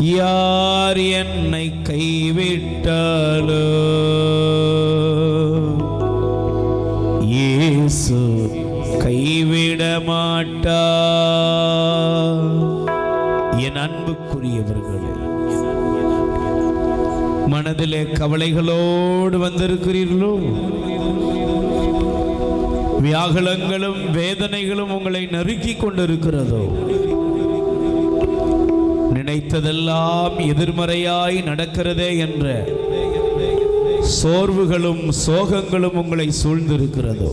யார் என்னை கைவிட்டாலோ இயேசு கைவிட மாட்டார். என் அன்புக்குரியவர்களே, மனதிலே கவலைகளோடு வந்திருக்கிறீர்களோ? வியாகுலங்களும் வேதனைகளும் உங்களை நெருக்கிக் கொண்டிருக்கிறதோ? நினைத்ததெல்லாம் எதிர்மறையாய் நடக்கிறதே என்ற சோர்வுகளும் சோகங்களும் உங்களை சூழ்ந்திருக்கிறதோ?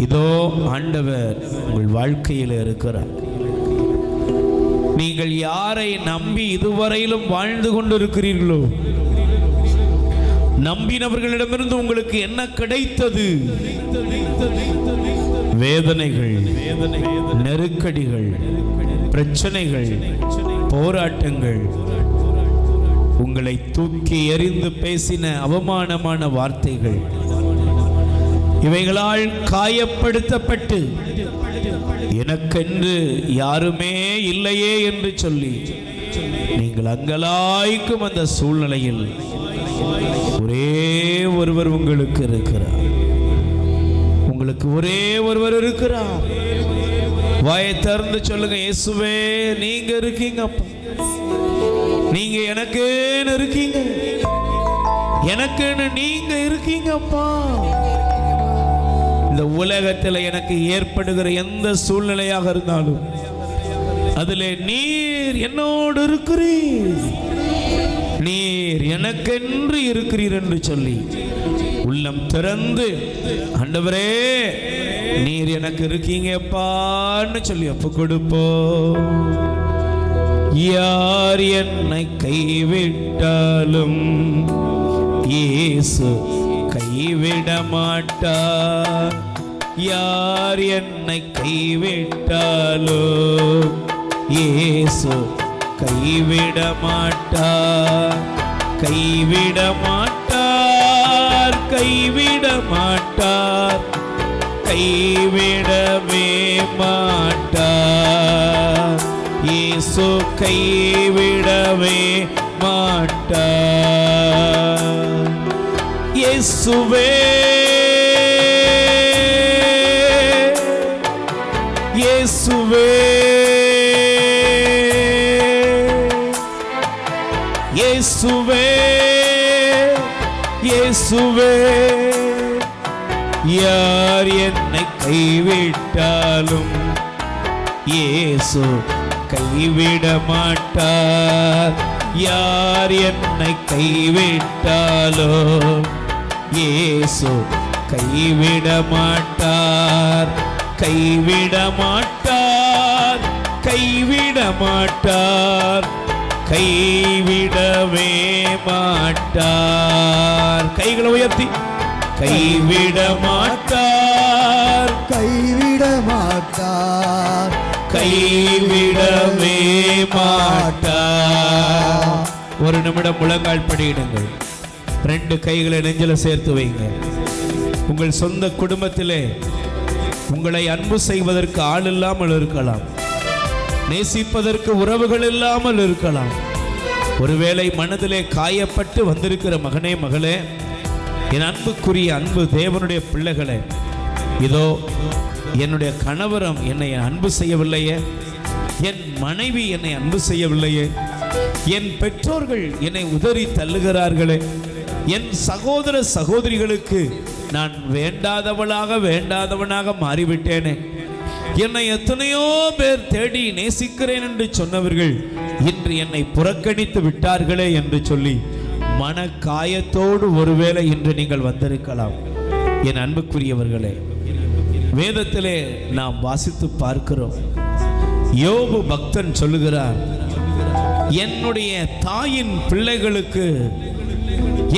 இதோ ஆண்டவர் உங்கள் வாழ்க்கையில் இருக்கிறார். நீங்கள் யாரை நம்பி இதுவரையிலும் வாழ்ந்து கொண்டிருக்கிறீர்களோ, நம்பினவர்களிடமிருந்து உங்களுக்கு என்ன கிடைத்தது? வேதனைகள், நெருக்கடிகள், பிரச்சனைகள், போராட்டங்கள், உங்களை தூக்கி எறிந்து பேசின அவமானமான வார்த்தைகள், இவைகளால் காயப்படுத்தப்பட்டு எனக்கென்று யாருமே இல்லையே என்று சொல்லி நீங்கள் அங்கலாய்க்கும் அந்த சூழ்நிலையில் ஒரே ஒருவர் உங்களுக்கு இருக்கிறார். உங்களுக்கு ஒரே ஒருவர் இருக்கிறார். வாயை திறந்து சொல்லுங்க, இயேசுவே நீங்க இருக்கீங்க அப்பா, நீங்க எனக்குன்னு இருக்கீங்க, எனக்குன்னு நீங்க இருக்கீங்க அப்பா. இந்த உலகத்தில் எனக்கு ஏற்படுகிற எந்த சூழ்நிலையாக இருந்தாலும் அதிலே நீர் என்னோடு இருக்கிறீர், நீர் எனக்கென்று இருக்கிறீர் என்று சொல்லி உள்ளம் திறந்து ஆண்டவரே நீர் எனக்கு இருக்கீங்கப்பான்னு சொல்லி ஒப்பு கொடுப்போம். யார் என்னை கைவிட்டாலும் இயேசு கைவிட மாட்டார். யார் என்னை கைவிட்டாலோ இயேசு கைவிட மாட்டார். கைவிட மாட்டார், கைவிட மாட்டார், கைவிடவே மாட்டார். இயேசு கைவிடவே மாட்டார். இயேசுவே இயேசுவே இயேசுவே இயேசுவே, யார் என்னை கைவிட்டாலும் இயேசு கைவிட மாட்டார். யார் என்னை கைவிட்டாலோ இயேசு கைவிட மாட்டார். கைவிட மாட்டார், கைவிட மாட்டார், கைவிடவே மாட்டார். கைகளை உயர்த்தி கைவிட மாட்டார், கைவிட மாட்டார், கைவிடவே மாட்டார். ஒரு நிமிடம் முழங்கால் படியிடுங்கள். 2 கைகளை நெஞ்சில சேர்த்து வைங்க. உங்கள் சொந்த குடும்பத்திலே உங்களை அன்பு செய்வதற்கு ஆள் இல்லாமல் இருக்கலாம், நேசிப்பதற்கு உறவுகள் இல்லாமல் இருக்கலாம். ஒருவேளை மனதிலே காயப்பட்டு வந்திருக்கிற மகனே மகளே, என் அன்புக்குரிய அன்பு தேவனுடைய பிள்ளைகளே, இதோ என்னுடைய கணவரம் என்னை அன்பு செய்யவில்லையே, என் மனைவி என்னை அன்பு செய்யவில்லையே, என் பெற்றோர்கள் என்னை உதறி தள்ளுகிறார்களே, என் சகோதர சகோதரிகளுக்கு நான் வேண்டாதவனாக மாறிவிட்டேனே, என்னை எத்தனையோ பேர் தேடி நேசிக்கிறேன் என்று சொன்னவர்கள் இன்று என்னை புறக்கணித்து விட்டார்களே என்று சொல்லி மன காயத்தோடு ஒருவேளை இன்று நீங்கள் வந்திருக்கலாம். என் அன்புக்குரியவர்களே, வேதத்திலே நாம் வாசித்து பார்க்கிறோம். யோபு பக்தன் சொல்லுகிறார், என்னுடைய தாயின் பிள்ளைகளுக்கு,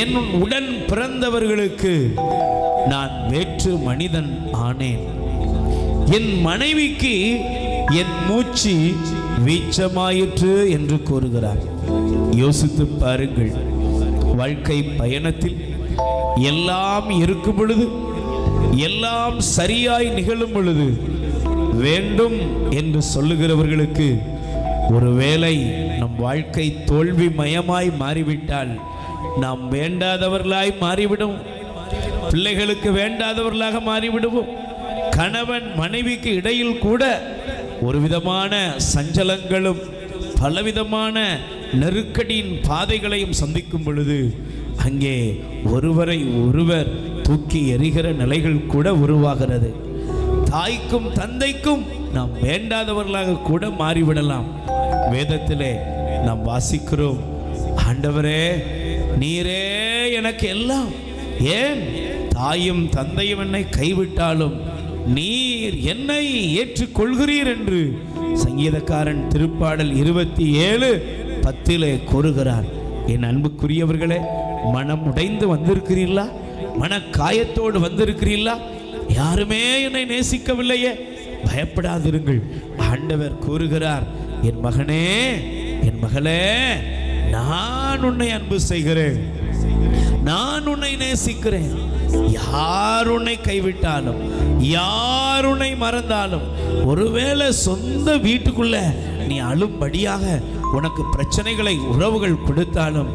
என் உடன் பிறந்தவர்களுக்கு நான் வேற்று மனிதன் ஆனேன். என் மனைவிக்கு என் மூச்சு வீச்சமாயிற்று என்று கூறுகிறார். யோசித்து பாருங்கள், வாழ்க்கை பயணத்தில் எல்லாம் இருக்கும் பொழுது, எல்லாம் சரியாய் நிகழும் பொழுது வேண்டும் என்று சொல்லுகிறவர்களுக்கு ஒருவேளை நம் வாழ்க்கை தோல்வி மயமாய் மாறிவிட்டால் நாம் வேண்டாதவர்களாய் மாறிவிடும். பிள்ளைகளுக்கு வேண்டாதவர்களாக மாறிவிடுவோம். கணவன் மனைவிக்கு இடையில் கூட ஒரு விதமான சஞ்சலங்களும் பலவிதமான நெருக்கடியின் பாதைகளையும் சந்திக்கும் பொழுது அங்கே ஒருவரை ஒருவர் தூக்கி எறிகிற நிலைகள் கூட உருவாகிறது. தாய்க்கும் தந்தைக்கும் நாம் வேண்டாதவர்களாக கூட மாறிவிடலாம். வேதத்திலே நாம் வாசிக்கிறோம், ஆண்டவரே நீரே எனக்கு எல்லாம், ஏன் தாயும் தந்தையும் என்னை கைவிட்டாலும் நீர் என்னை ஏற்றுக்கொள்கிறீர் என்று சங்கீதக்காரன் திருப்பாடல் 27:10 கூறுகிறார். என் அன்புக்குரியவர்களே, மனம் உடைந்து வந்திருக்கிறீர்களா? மனக்காயத்தோடு வந்திருக்கிறீர்களா? யாருமே என்னை நேசிக்கவில்லையே, பயப்படாதிருங்கள். ஆண்டவர் கூறுகிறார், என் மகனே என் மகளே, நான் உன்னை அன்பு செய்கிறேன், நான் உன்னை நேசிக்கிறேன். யார் உன்னை கைவிட்டாலும், யார் உன்னை மறந்தாலும், ஒருவேளை சொந்த வீட்டுக்குள்ள நீ அழும்படியாக உனக்கு பிரச்சனைகளை உறவுகள் கொடுத்தாலும்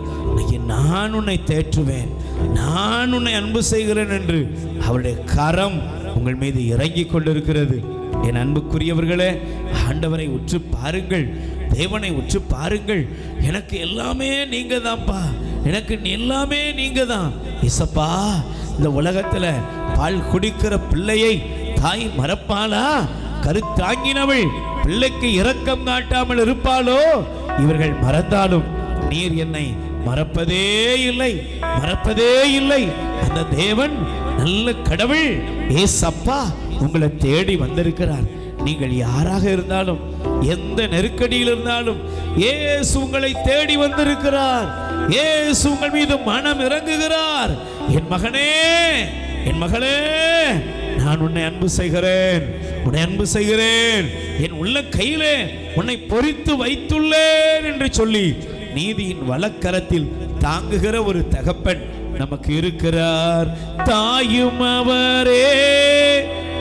நான் உன்னை தேற்றுவேன், நான் உன்னை அன்பு செய்கிறேன் என்று அவருடைய கரம் உங்கள் மீது இறங்கி கொண்டிருக்கிறது. என் அன்புக்குரியவர்களே, ஆண்டவரை உற்று பாருங்கள், தேவனை உற்று பாருங்கள். எனக்கு எல்லாமே நீங்க தான்ப்பா, எனக்கு எல்லாமே நீங்க தான் இசப்பா. இந்த உலகத்துல பால் குடிக்கிற பிள்ளையை தாய் மறப்பாளா? கருத்தாங்கினவள் பிள்ளைக்கு இரக்கம் காட்டாமல் இருப்பாளோ? இவர்கள் மறந்தாலும் நீர் என்னை மறப்பதே இல்லை, மறப்பதே இல்லை. அந்த தேவன் நல்ல கடவுள் ஏசப்பா உங்களை தேடி வந்திருக்கிறார். நீங்கள் யாராக இருந்தாலும், எந்த நெருக்கடியில் இருந்தாலும், இயேசு உங்களை தேடி வந்திருக்கிறார். இயேசு உங்கள் மீது மனம் இறங்குகிறார். என் மகனே என் மகளே, நான் உன்னை அன்பு செய்கிறேன், உன்னை அன்பு செய்கிறேன், என் உள்ள கையிலே உன்னை பொறித்து வைத்துள்ளேன் என்று சொல்லி நீதியின் வலக்கரத்தில் தாங்குகிற ஒரு தகப்பன் நமக்கு இருக்கிறார். தாயும் அவரே,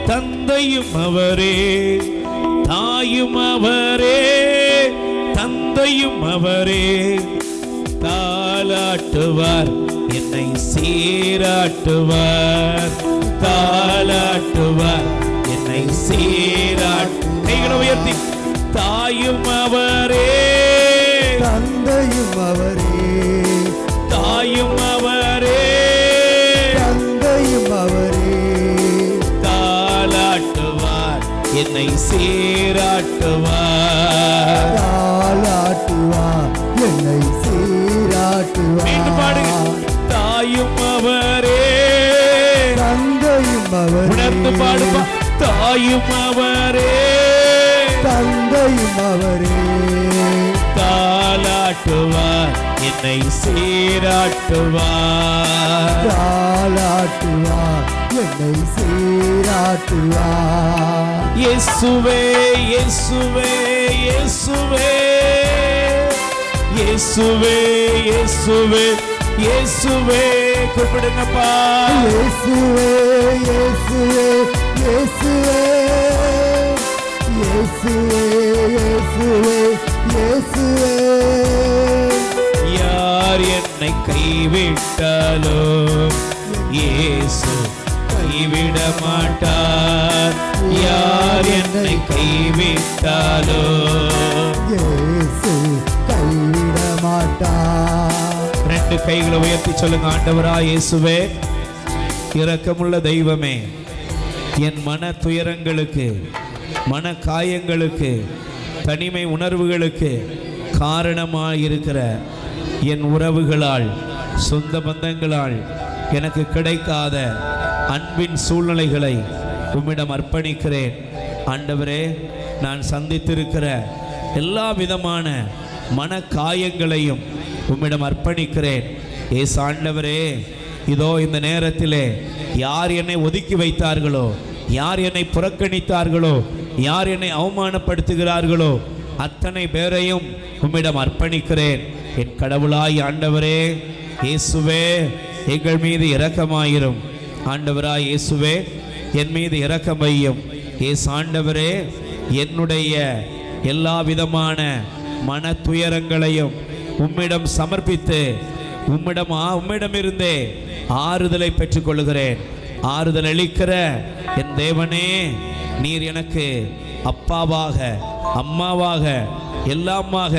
தந்தையும் அவரே, தாயும் அவரே, தந்தையும் அவரே. தாலாட்டுவார், என்னை சீராட்டுவார், தாலாட்டுவார், என்னை கைகளை உயர்த்தி, தாயும் அவரே, தந்தையும் அவரே, தாயும் அவரே, தந்தையும் அவரே. தாலாட்டுவார், என்னை சீராட்டுவார், தாலாட்டுவார், என்னை சீராட்டுவார். மீண்டும் பாடுங்க. தாயும் அவரே, தந்தையும் அவரே, உணர்ந்து பாடுமா. தாயும் அவரே, தந்தையும் அவரே. தாலாட்டுவார், என்னை சீராட்டுவார், தாலாட்டுவார், என்னை சீராட்டுவார். இயேசுவே இயேசுவே இயேசுவே இயேசுவே இயேசுவே இயேசுவே, கூப்பிடுங்கப்பா. இயேசுவே இயேசுவே இயேசுவே இயேசுவே இயேசுவே இயேசுவே. யார் என்னை கைவிட்டாலும் இயேசு கைவிட மாட்டார். யார் என்னை கைவிட்டாலும் இயேசு கைவிட மாட்டார். ரெண்டு கைகளை உயர்த்தி சொல்லுங்க. ஆண்டவரா இயேசுவே, இரக்கமுள்ள தெய்வமே, என் மன துயரங்களுக்கு, மன காயங்களுக்கு, தனிமை உணர்வுகளுக்கு காரணமாயிருக்கிற என் உறவுகளால், சொந்த பந்தங்களால் எனக்கு கிடைக்காத அன்பின் சூழ்நிலைகளை உம்மிடம் அர்ப்பணிக்கிறேன். ஆண்டவரே, நான் சந்தித்திருக்கிற எல்லா விதமான மன காயங்களையும் உம்மிடம் அர்ப்பணிக்கிறேன். ஏசு ஆண்டவரே, இதோ இந்த நேரத்திலே யார் என்னை ஒதுக்கி வைத்தார்களோ, யார் என்னை புறக்கணித்தார்களோ, யார் என்னை அவமானப்படுத்துகிறார்களோ, அத்தனை பேரையும் உம்மிடம் அர்ப்பணிக்கிறேன். என் கடவுளாய் ஆண்டவரே இயேசுவே, எங்கள் மீது இரக்கமாயிரும். ஆண்டவராய் இயேசுவே, என் மீது இரக்கம் வையும். ஏசு ஆண்டவரே, என்னுடைய எல்லா விதமான மன துயரங்களையும் உம்மிடம் சமர்ப்பித்து உம்மிடமிருந்தே ஆறுதலை பெற்றுக்கொள்கிறேன். ஆறுதல் அளிக்கிற என் தேவனே, நீர் எனக்கு அப்பாவாக அம்மாவாக எல்லாமாக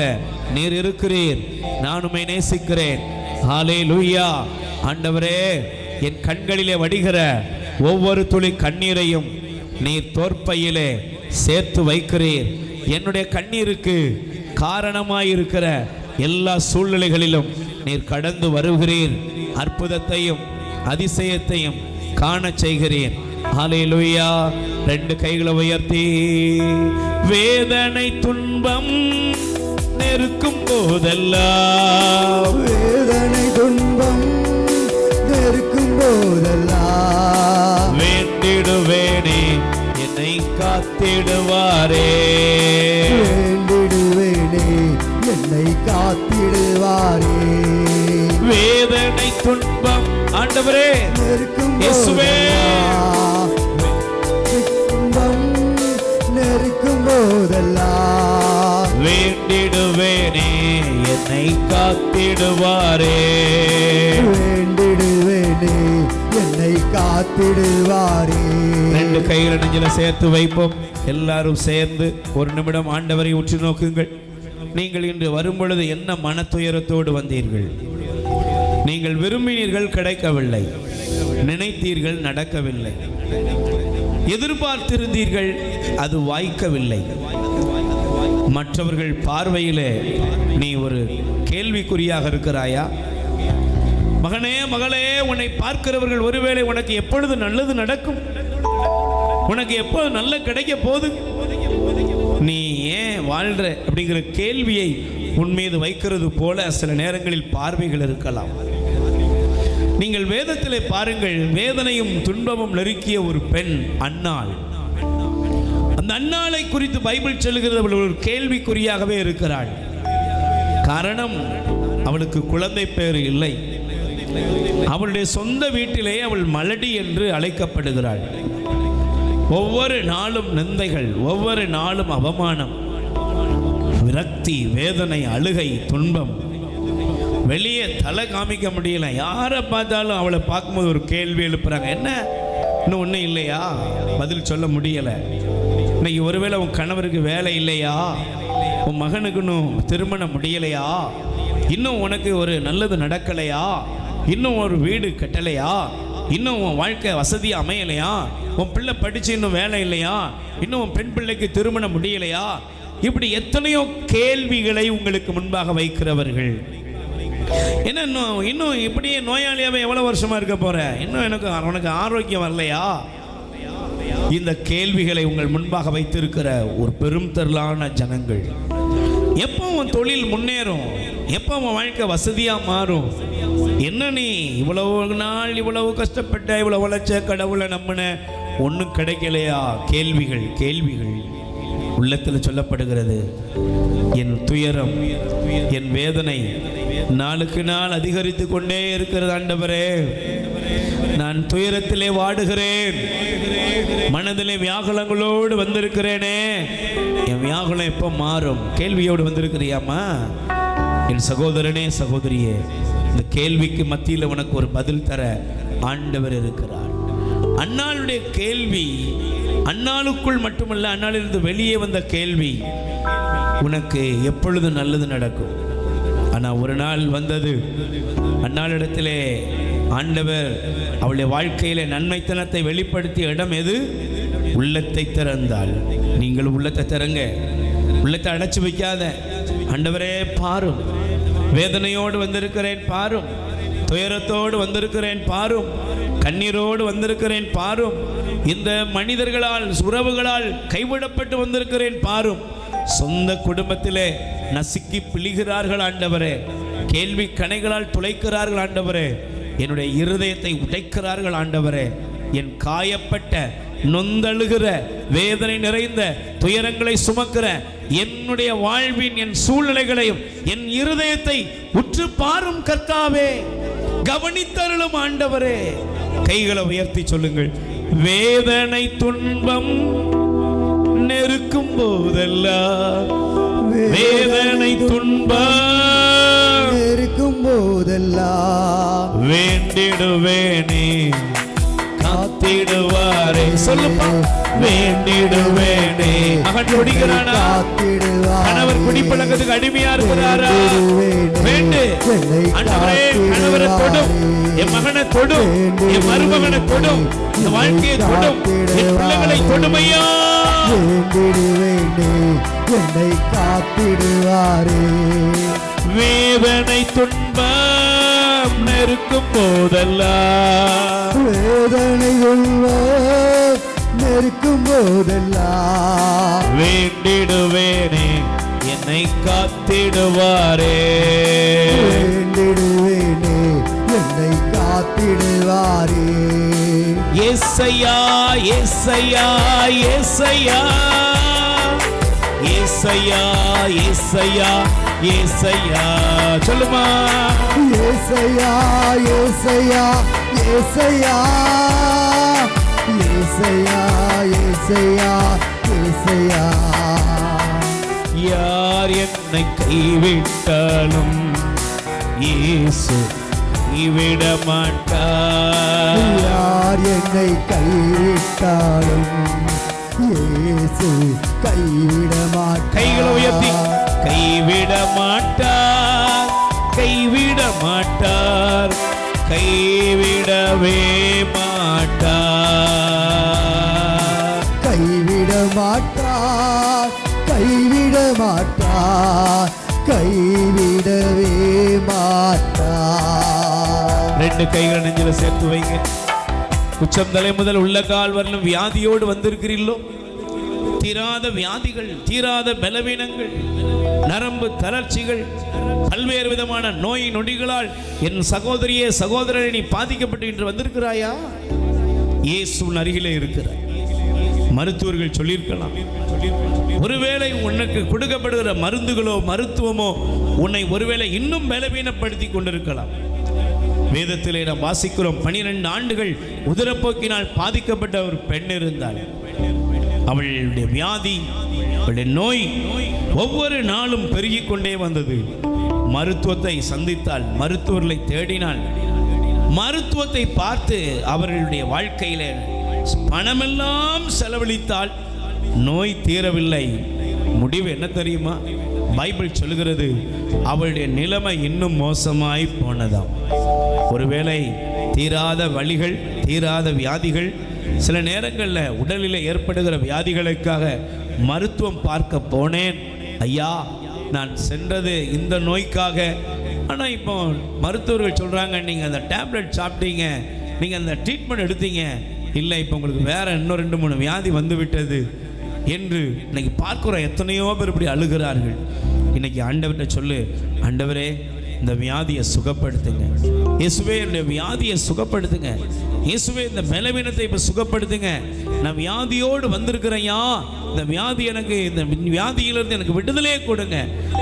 நீர் இருக்கிறீர். நான் உம்மை நேசிக்கிறேன். ஹல்லேலூயா. ஆண்டவரே, என் கண்களிலே வடிகிற ஒவ்வொரு துளி கண்ணீரையும் நீர் தோற்பையிலே சேர்த்து வைக்கிறீர். என்னுடைய கண்ணீருக்கு காரணமாயிருக்கிற எல்லா சூழ்நிலைகளிலும் நீர் கடந்து வருகிறீர். அற்புதத்தையும் அதிசயத்தையும் காண செய்கிறேன். ஹல்லேலூயா. 2 கைகளை உயர்த்தி, வேதனை துன்பம் நெருக்கும் போதெல்லாம், வேதனை துன்பம் நெருக்கும் போதெல்லாம் வேண்டிடுவேனே என்னை காத்திடுவாரே. வேண்டிடுவேனே என்னை காத்திடுவாரே. வேதனை துன்பம் ஆண்டவரே நெருக்கும் இயேசுவே, துன்பம் நெருக்கும் போதெல்லாம் வேண்டிடுவேனே என்னை காத்திடுவாரே. வேண்டிடுவேனே என்னை காத்திடுவாரே. 2 கைகளை நெஞ்சில சேர்த்து வைப்போம். எல்லாரும் சேர்ந்து ஒரு நிமிடம் ஆண்டவரை உற்று நோக்குங்கள். நீங்கள் இன்று வரும்பொழுது என்ன மனத்துயரத்தோடு வந்தீர்கள்? நீங்கள் விரும்பினீர்கள், கிடைக்கவில்லை. நினைத்தீர்கள், நடக்கவில்லை. எதிர்பார்த்திருந்தீர்கள், அது வாய்க்கவில்லை. மற்றவர்கள் பார்வையிலே நீ ஒரு கேள்விக்குறியாக இருக்கிறாயா? மகனே, மகளே, உன்னை பார்க்கிறவர்கள் ஒருவேளை உனக்கு எப்பொழுது நல்லது நடக்கும், உனக்கு எப்போது நல்ல கிடைக்க போகுது, நீ ஏன் வாழ்ற அப்படிங்கிற கேள்வியை உன் மீது வைக்கிறது போல சில நேரங்களில் பார்வைகள் இருக்கலாம். நீங்கள் வேதத்திலே பாருங்கள், வேதனையும் துன்பமும் நெருக்கிய ஒரு பெண் அன்னாள். அந்த அன்னாளை குறித்து பைபிள் சொல்லுகிறது, அவள் ஒரு கேள்விக்குறியாகவே இருக்கிறாள். காரணம், அவளுக்கு குழந்தை பேறு இல்லை. அவளுடைய சொந்த வீட்டிலே அவள் மலடி என்று அழைக்கப்படுகிறாள். ஒவ்வொரு நாளும் நிந்தைகள், ஒவ்வொரு நாளும் அவமானம், விரக்தி, வேதனை, அழுகை, துன்பம். வெளியே தலை காமிக்க முடியல. யாரை பார்த்தாலும் அவளை பார்க்கும்போது ஒரு கேள்வி எழுப்புறாங்க. என்ன, இன்னும் ஒன்றும் இல்லையா? பதில் சொல்ல முடியலை. இன்னைக்கு ஒருவேளை உன் கணவருக்கு வேலை இல்லையா? உன் மகனுக்கு இன்னும் திருமணம் முடியலையா? இன்னும் உனக்கு ஒரு நல்லது நடக்கலையா? இன்னும் ஒரு வீடு கட்டலையா? இன்னும் உன் வாழ்க்கை வசதியாக அமையலையா? உன் பிள்ளை படித்து இன்னும் வேலை இல்லையா? இன்னும் உன் பெண் பிள்ளைக்கு திருமணம் முடியலையா? இப்படி எத்தனையோ கேள்விகளை உங்களுக்கு முன்பாக வைக்கிறவர்கள். என்ன, இன்னும் இப்படியே நோயாளியாவே எவ்வளவு வருஷமா இருக்க போற? இன்னும் உனக்கு ஆரோக்கியம் வரலையா? இந்த கேள்விகளை உங்கள் முன்பாக வைத்திருக்கிற ஒரு பெரும் திரளான ஜனங்கள். எப்போ உன் தொழில் முன்னேறும்? எப்போ உன் வாழ்க்கை வசதியா மாறும்? என்ன நீ இவ்வளவு நாள் இவ்வளவு கஷ்டப்பட்ட, இவ்வளவு உழைச்ச, கடவுளை நம்பின, ஒன்றும் கிடைக்கலையா? கேள்விகள், கேள்விகள் உள்ளத்தில் சொல்லப்படுகிறது. என் துயரம், என் வேதனை நாளுக்கு நாள் அதிகரித்து கொண்டே இருக்கிறது. ஆண்டவரே, நான் துயரத்திலே வாடுகிறேன், மனதிலே வியாகுலங்களோடு வந்திருக்கிறேனே, என் வியாகுலம் எப்போ மாறும்? கேள்வியோடு வந்திருக்கிறியாமா? என் சகோதரனே, சகோதரியே, இந்த கேள்விக்கு மத்தியில் உனக்கு ஒரு பதில் தர ஆண்டவர் இருக்கிறார். அன்னாளுடைய கேள்வி அன்னாளுக்குள் மட்டுமல்ல, அன்னாளிலிருந்து வெளியே வந்த கேள்வி, உனக்கு எப்பொழுது நல்லது நடக்கும்? ஆனால் ஒரு நாள் வந்தது. அன்னாளிடத்திலே ஆண்டவர் அவளுடைய வாழ்க்கையிலே நன்மைத்தனத்தை வெளிப்படுத்திய இடம் எது? உள்ளத்தை திறந்தாள். நீங்கள் உள்ளத்தை திறங்க, உள்ளத்தை அடைச்சு வைக்காத. ஆண்டவரே பாரும், வேதனையோடு வந்திருக்கிறேன் பாரும், துயரத்தோடு வந்திருக்கிறேன் பாரும், கண்ணீரோடு வந்திருக்கிறேன் பாரும், இந்த மனிதர்களால் உறவுகளால் கைவிடப்பட்டு வந்திருக்கிறேன் பாரும், சொந்த குடும்பத்திலே நசுக்கி பிழிகிறார்கள் ஆண்டவரே, கேள்வி கணைகளால் துளைக்கிறார்கள் ஆண்டவரே, என்னுடைய இருதயத்தை உடைக்கிறார்கள் ஆண்டவரே, என் காயப்பட்ட நொந்தழுகிற வேதனை நிறைந்த துயரங்களை சுமக்கிற என்னுடைய வாழ்வின் என் சூழ்நிலைகளையும் என் இருதயத்தை உற்று பாரும் கர்த்தாவே, கவனித்தருளும் ஆண்டவரே. கைகளை உயர்த்தி சொல்லுங்கள், வேதனை துன்பம் நெருக்கும் போதெல்லாம், வேதனை துன்பம் இருக்கும் போதெல்லாம் வேண்டிடுவேனே காத்திடுவாரே. சொல்லுப்பா, வேண்டிடுவேனே. மகன் குடிக்கிறானா? கணவர் குடிப்பழக்கத்துக்கு அடிமையா இருக்கிறாரா? வேண்டு. ஆண்டவரே, கணவரை தொடும், என் மகனை தொடும், என் மருமகனை தொடும், என் வாழ்க்கையை தொடும், என் பிள்ளைகளை தொடுமையா. வேண்டிடுவேனே, என்னை காத்திடுவாரே. வேதனை துன்பம் நெருக்கும் போதெல்லாம், வேதனை நெருக்கும் போதெல்லாம் வேண்டிடுவேனே, என்னை காத்திடுவாரே. வேண்டிடுவேனே, என்னை காத்திடுவாரே. ஏசையா ஏசையா ஏசையா ஏசையா ஏசையா ஏசையா. சொல்லுமா, ஏசையா ஏசையா ஏசையா ஏசையா ஏசையா ஏசையா. யார் என்னை கைவிட்டாலும் இயேசு கைவிட மாட்டார். யார் என்னை கைவிட்டாலும் இயேசு கைவிட மாட்டார். கைகளை உயர்த்தி, கைவிட மாட்டார், கைவிட மாட்டார், கைவிடவே மாட்டார். கைவிட மாட்டார், கைவிட மாட்டார், கைவிடவே மாட்டார். ரெண்டு கைகளை நெஞ்சில சேர்த்து வைங்க. உச்சம் தலை முதல் உள்ள கால் வரலும் வியாதியோடு வந்திருக்கிறீர்களோ? தீராத வியாதிகள், தீராத பலவீனங்கள், நரம்பு தளர்ச்சிகள், பல்வேறு விதமான நோய் நொடிகளால் என் சகோதரியே சகோதரனை நீ பாதிக்கப்பட்டு இன்று வந்திருக்கிறாயா? இயேசுவின் அருகிலே இருக்கிறார். மருத்துவர்கள் சொல்லியிருக்கலாம், ஒருவேளை உனக்கு கொடுக்கப்படுகிற மருந்துகளோ மருத்துவமோ உன்னை ஒருவேளை இன்னும் பலவீனப்படுத்தி கொண்டிருக்கலாம். வேதத்திலே நாம் வாசிக்கிறோம், 12 ஆண்டுகள் உதிரப்போக்கினால் பாதிக்கப்பட்ட ஒரு பெண் இருந்தாள். அவளுடைய வியாதி, அவளுடைய நோய் ஒவ்வொரு நாளும் பெருகிக் கொண்டே வந்தது. மருத்துவத்தை சந்தித்தாள், மருத்துவர்களை தேடினாள். மருத்துவத்தை பார்த்து அவர்களுடைய வாழ்க்கையில பணமெல்லாம் செலவழித்தால் நோய் தீரவில்லை. முடிவு என்ன தெரியுமா? பைபிள் சொல்கிறது, அவளுடைய நிலைமை இன்னும் மோசமாய் போனதாம். ஒருவேளை தீராத வலிகள், தீராத வியாதிகள், சில நேரங்களில் உடலில் ஏற்படுகிற வியாதிகளுக்காக மருத்துவம் பார்க்க போனேன். ஐயா, நான் சென்றது இந்த நோய்க்காக. ஆனால் இப்போ மருத்துவர்கள் சொல்கிறாங்க, நீங்கள் அந்த டேப்லெட் சாப்பிட்டீங்க, நீங்கள் அந்த ட்ரீட்மெண்ட் எடுத்தீங்க, இல்லை இப்போ உங்களுக்கு வேறு இன்னும் 2-3 வியாதி வந்து விட்டது என்று இன்னைக்கு பார்க்குறோம். எத்தனையோ பேர் இப்படி அழுகிறார்கள். இன்னைக்கு ஆண்டவர்கிட்ட சொல்லு, ஆண்டவரே இந்த வியாதியை சுகப்படுத்துங்க, இயேசுவே என்னுடைய வியாதியை சுகப்படுத்துங்க, இயேசுவே இந்த பலவீனத்தை இப்போ சுகப்படுத்துங்க. நான் வியாதியோடு வந்திருக்கிறேயா, இந்த வியாதி எனக்கு, இந்த வியாதியிலிருந்து எனக்கு விடுதலையை கொடுங்க,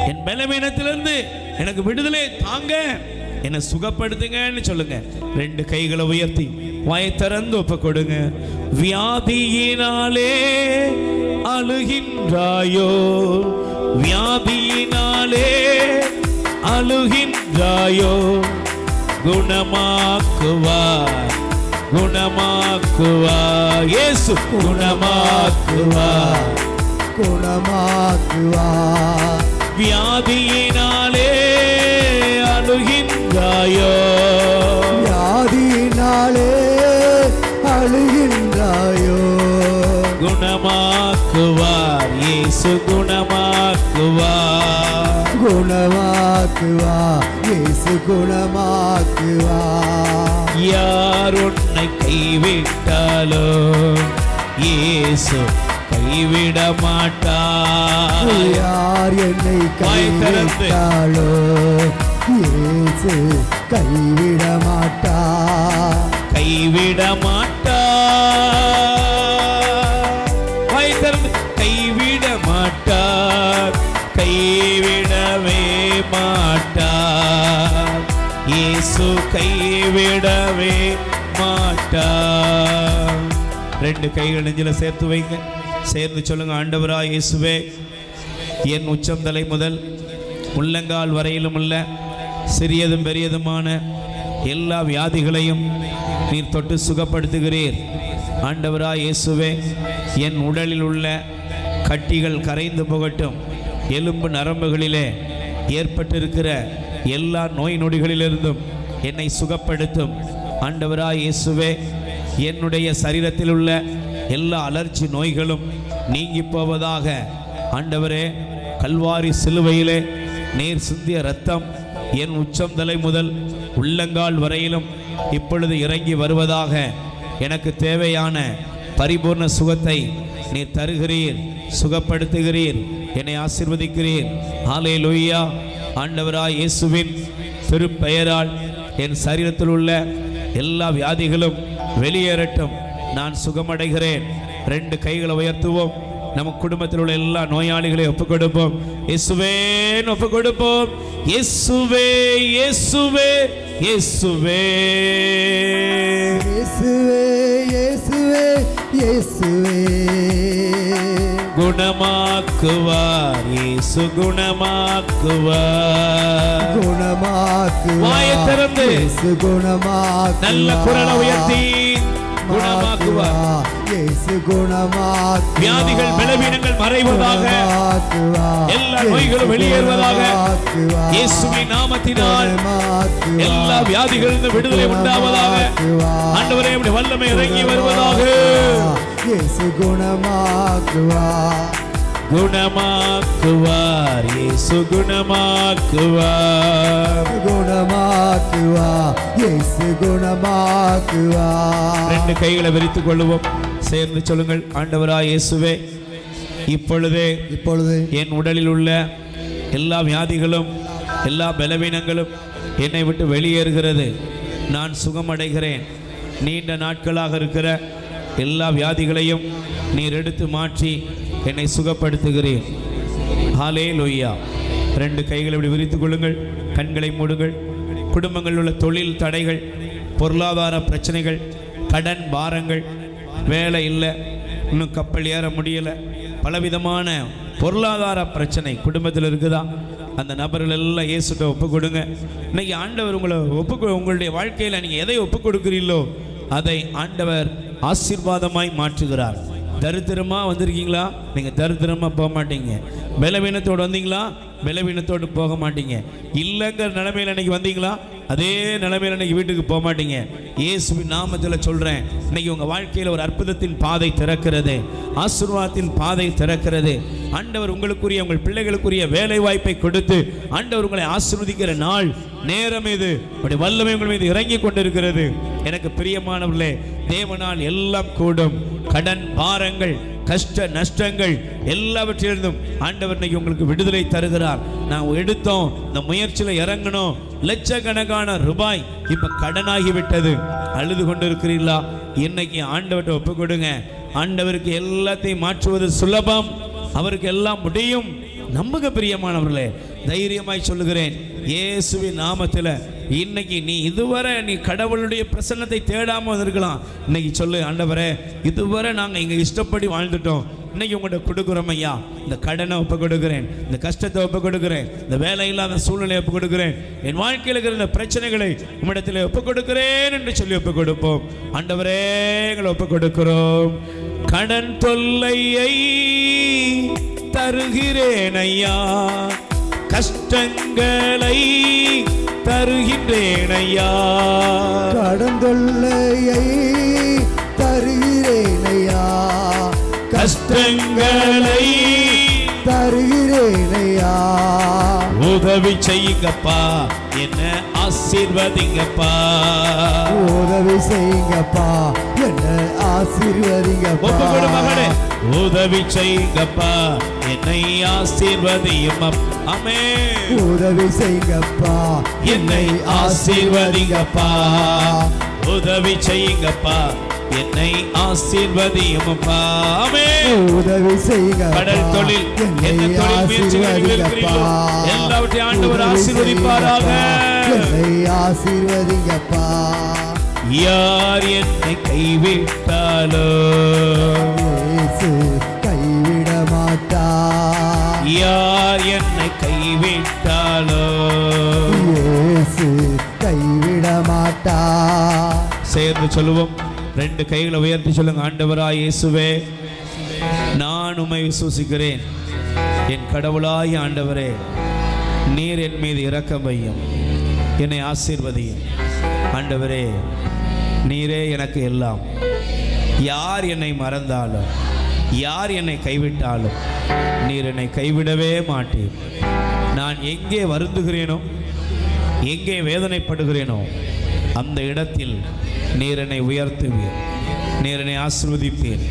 என் பலவீனத்திலிருந்து எனக்கு விடுதலை தாங்க, என்னை சுகப்படுத்துங்கன்னு சொல்லுங்க. 2 கைகளை உயர்த்தி வாயை திறந்து ஒப்பு கொடுங்க. வியாதியினாலே அழுகின்றாயோ, வியாதியினாலே அழுகின்றாயோ, குணமாக்குவார், குணமாக்குவார், இயேசு குணமாக்குவார், குணமாக்குவார். வியாதியினாலே அழுகின்றாயோ, வியாதியினாலே அழுகின்றாயோ, குணமாக்குவார், இயேசு குணமாக்குவார், குணமாக்குவார், இயேசு குணமாக்குவார். யார் உன்னை கைவிட்டாலோ இயேசு கைவிட மாட்டார். யார் என்னை கைவிட்டாலோ இயேசு கைவிட மாட்டார், கைவிட மாட்டார். வாய் திறந்து, கைவிட மாட்டார், கைவிடவே மாட்டார், இயேசு கைவிடவே மாட்டார். 2 கைகள் நெஞ்சில சேர்த்து வைங்க, சேர்ந்து சொல்லுங்க. ஆண்டவராய் இயேசுவே, என் உச்சம் தலை முதல் உள்ளங்கால் வரையிலும் உள்ள சிறியதும் பெரியதுமான எல்லா வியாதிகளையும் நீர் தொட்டு சுகப்படுத்துகிறீர். ஆண்டவராய் இயேசுவே, என் உடலில் உள்ள கட்டிகள் கரைந்து போகட்டும். எலும்பு நரம்புகளிலே ஏற்பட்டிருக்கிற எல்லா நோய் நொடிகளிலிருந்தும் என்னை சுகப்படுத்தும். ஆண்டவராய் இயேசுவே, என்னுடைய சரீரத்தில் உள்ள எல்லா அலர்ச்சி நோய்களும் நீங்கி போவதாக. ஆண்டவரே, கல்வாரி சிலுவையிலே நீர் சிந்திய இரத்தம் என் உச்சம் தலை முதல் உள்ளங்கால் வரையிலும் இப்பொழுது இறங்கி வருவதாக. எனக்கு தேவையான பரிபூர்ண சுகத்தை நீர் தருகிறீர், சுகப்படுத்துகிறீர், என்னை ஆசீர்வதிக்கிறீர். ஹல்லேலூயா. ஆண்டவராய் இயேசுவின் திருப்பெயரால் என் சரீரத்தில் உள்ள எல்லா வியாதிகளும் வெளியேறட்டும். நான் சுகமடைகிறேன். 2 கைகளை உயர்த்துவோம். நம்ம குடும்பத்தில் உள்ள எல்லா நோயாளிகளை ஒப்புக் கொடுப்போம். இயேசுவே ஒப்புக் கொடுப்போம். இயேசுவே இயேசுவே இயேசுவே இயேசுவே இயேசுவே இயேசுவே குணமாக்குவார். இயேசு குணமாக்குவார். குணமாக்குவார். வாயை திறந்து இயேசு குணமாக்குவார். நல்ல குரலை உயர்த்தி குணமாக்குவார். இயேசு குணமாக்குவார். வியாதிகள் பலவீனங்கள் மறைவதாக, எல்லா நோய்களும் வெளியேறுவதாக. இயேசுவின் நாமத்தினால் எல்லா வியாதிகளிலிருந்து விடுதலை உண்டாவதாக. ஆண்டவரே, உம்முடைய வல்லமை இறங்கி வருவதாக. இயேசு குணமாக்குவார். குணமாக்குவார். இயேசு குணமாக்குவார். குணமாக்குவார். இயேசு குணமாக்குவார். 2 கைகளை விரித்துக் கொள்ளுவோம். சேர்ந்து சொல்லுங்கள். ஆண்டவராய் இயேசுவே, இப்பொழுது என் உடலில் உள்ள எல்லா வியாதிகளும் எல்லா பலவீனங்களும் என்னை விட்டு வெளியேறுகிறது. நான் சுகமடைகிறேன். நீண்ட நாட்களாக இருக்கிற எல்லா வியாதிகளையும் நீர் எடுத்து மாற்றி என்னை சுகப்படுத்துகிறேன். ஹல்லேலூயா. 2 கைகளை இப்படி விரித்துக் கொள்ளுங்கள். கண்களை மூடுங்கள். குடும்பங்களில் உள்ள தொழில் தடைகள், பொருளாதார பிரச்சனைகள், கடன் பாரங்கள், வேலை இல்லை, இன்னும் கப்பல் ஏற முடியலை, பலவிதமான பொருளாதார பிரச்சனை குடும்பத்தில் இருக்குதா? அந்த நபர்கள் எல்லாம் இயேசுட்ட ஒப்பு கொடுங்க. இன்னைக்கு ஆண்டவர் உங்களை உங்களுடைய வாழ்க்கையில் நீங்கள் எதை ஒப்பு கொடுக்கிறீர்களோ அதை ஆண்டவர் ஆசீர்வாதமாய் மாற்றுகிறார். தரித்திரமாக வந்திருக்கீங்களா? நீங்கள் தரித்திரமாக போக மாட்டீங்க. பலவீனத்தோடு வந்தீங்களா? பலவீனத்தோடு போக மாட்டீங்க. இல்லைங்கிற நிலைமையில் இன்னைக்கு வந்தீங்களா? அதே நிலைமையில் இன்னைக்கு வீட்டுக்கு போக மாட்டீங்க. இயேசுவின் நாமத்தில் சொல்கிறேன், இன்னைக்கு உங்கள் வாழ்க்கையில் ஒரு அற்புதத்தின் பாதை திறக்கிறது, ஆசீர்வாதத்தின் பாதை திறக்கிறது. ஆண்டவர் உங்களுக்குரிய, உங்கள் பிள்ளைகளுக்குரிய வேலை வாய்ப்பை கொடுத்து ஆண்டவர் உங்களை ஆசீர்வதிக்கிற நாள் நேரம் இது. அப்படி வல்லமை உங்கள் மீது இறங்கி கொண்டிருக்கிறது. எனக்கு பிரியமானவர்களே, தேவனால் எல்லாம் கூடும். கடன் பாரங்கள், கஷ்ட நஷ்டங்கள் எல்லாவற்றிலிருந்தும் ஆண்டவர் இன்னைக்கு உங்களுக்கு விடுதலை தருகிறார். நான் எடுத்தோம், இந்த முயற்சியில் இறங்கணும், லட்சக்கணக்கான ரூபாய் இப்ப கடனாகி விட்டது. அழுது கொண்டு இருக்கிறீர்களா? இன்னைக்கு ஆண்டவர்கிட்ட ஒப்பு கொடுங்க. ஆண்டவருக்கு எல்லாத்தையும் மாற்றுவது சுலபம். அவருக்கு எல்லாம் முடியும். நம்புக பிரியமானவர்களே, தைரியமாய் சொல்லுகிறேன், இயேசுவின் நாமத்தில் இன்னைக்கு இதுவரை நீ கடவுளுடைய பிரசன்னத்தை தேடாம வந்திருக்கலாம். இன்னைக்கு சொல்லு, ஆண்டவரே, இதுவரை நாங்கள் எங்க இஷ்டப்படி வாழ்ந்துட்டோம், இன்னைக்கு உங்கள்கிட்ட கொடுக்குறோம் ஐயா. இந்த கடனை ஒப்பு கொடுக்குறேன், இந்த கஷ்டத்தை ஒப்பு கொடுக்குறேன், இந்த வேலை இல்லாத சூழ்நிலையை ஒப்பு கொடுக்குறேன், என் வாழ்க்கையில் இருக்கிற இந்த பிரச்சனைகளை உம்மிடத்தில் ஒப்பு கொடுக்கிறேன் என்று சொல்லி ஒப்பு கொடுப்போம். ஆண்டவரே, எங்களை ஒப்பு கொடுக்கிறோம். கடன் தொல்லையை தருகிறேன் ஐயா, கஷ்டங்களை தருகின்றேன் ஐயா. கடன் தொல்லையை தருகிறேன் ஐயா, கஷ்டங்களை தருகிறேன் ஐயா. உதவி செய்யுங்கப்பா, என்ன ஆசீர்வதிங்கப்பா. உதவி செய்யுங்கப்பா, என்ன ஆசீர்வதிங்கப்பா. மகனே, உதவி செய்யுங்கப்பா, என்னை ஆசீர்வதியும். ஆமென். உதவி செய்யுங்கப்பா, என்னை ஆசீர்வதிங்கப்பா. உதவி செய்யுங்கப்பா, என்னை ஆசீர்வதியுமப்பா. ஆமென். உதவி செய்யுங்கப்பா, கடல் தொழில், எந்த தொழில் முயற்சிகளில் இருக்கிறீர்களோ எல்லாவற்றையும் ஆண்டவர் ஆசீர்வதிப்பாராக. என்னை ஆசீர்வதிங்கப்பா. யார் என்னை கைவிட்டாலோ இயேசு கைவிட மாட்டார். யார் என்னை கைவிட்டாலோ சேர்ந்து சொல்லுவோம். 2 கைகளை உயர்த்தி சொல்லுங்க. ஆண்டவராய் இயேசுவே, நான் உம்மை விசுவாசிக்கிறேன். என் கடவுளாய் ஆண்டவரே, நீர் என் மீது இரக்கம் வையும், என்னை ஆசீர்வதியும். ஆண்டவரே, நீரே எனக்கு எல்லாம். யார் என்னை மறந்தாலும், யார் என்னை கைவிட்டாலும், நீர் என்னை கைவிடவே மாட்டீர். நான் எங்கே வருந்துகிறேனோ, எங்கே வேதனைப்படுகிறேனோ, அந்த இடத்தில் நீர் என்னை உயர்த்துவீர், நீர் என்னை ஆசீர்வதிப்பீர்.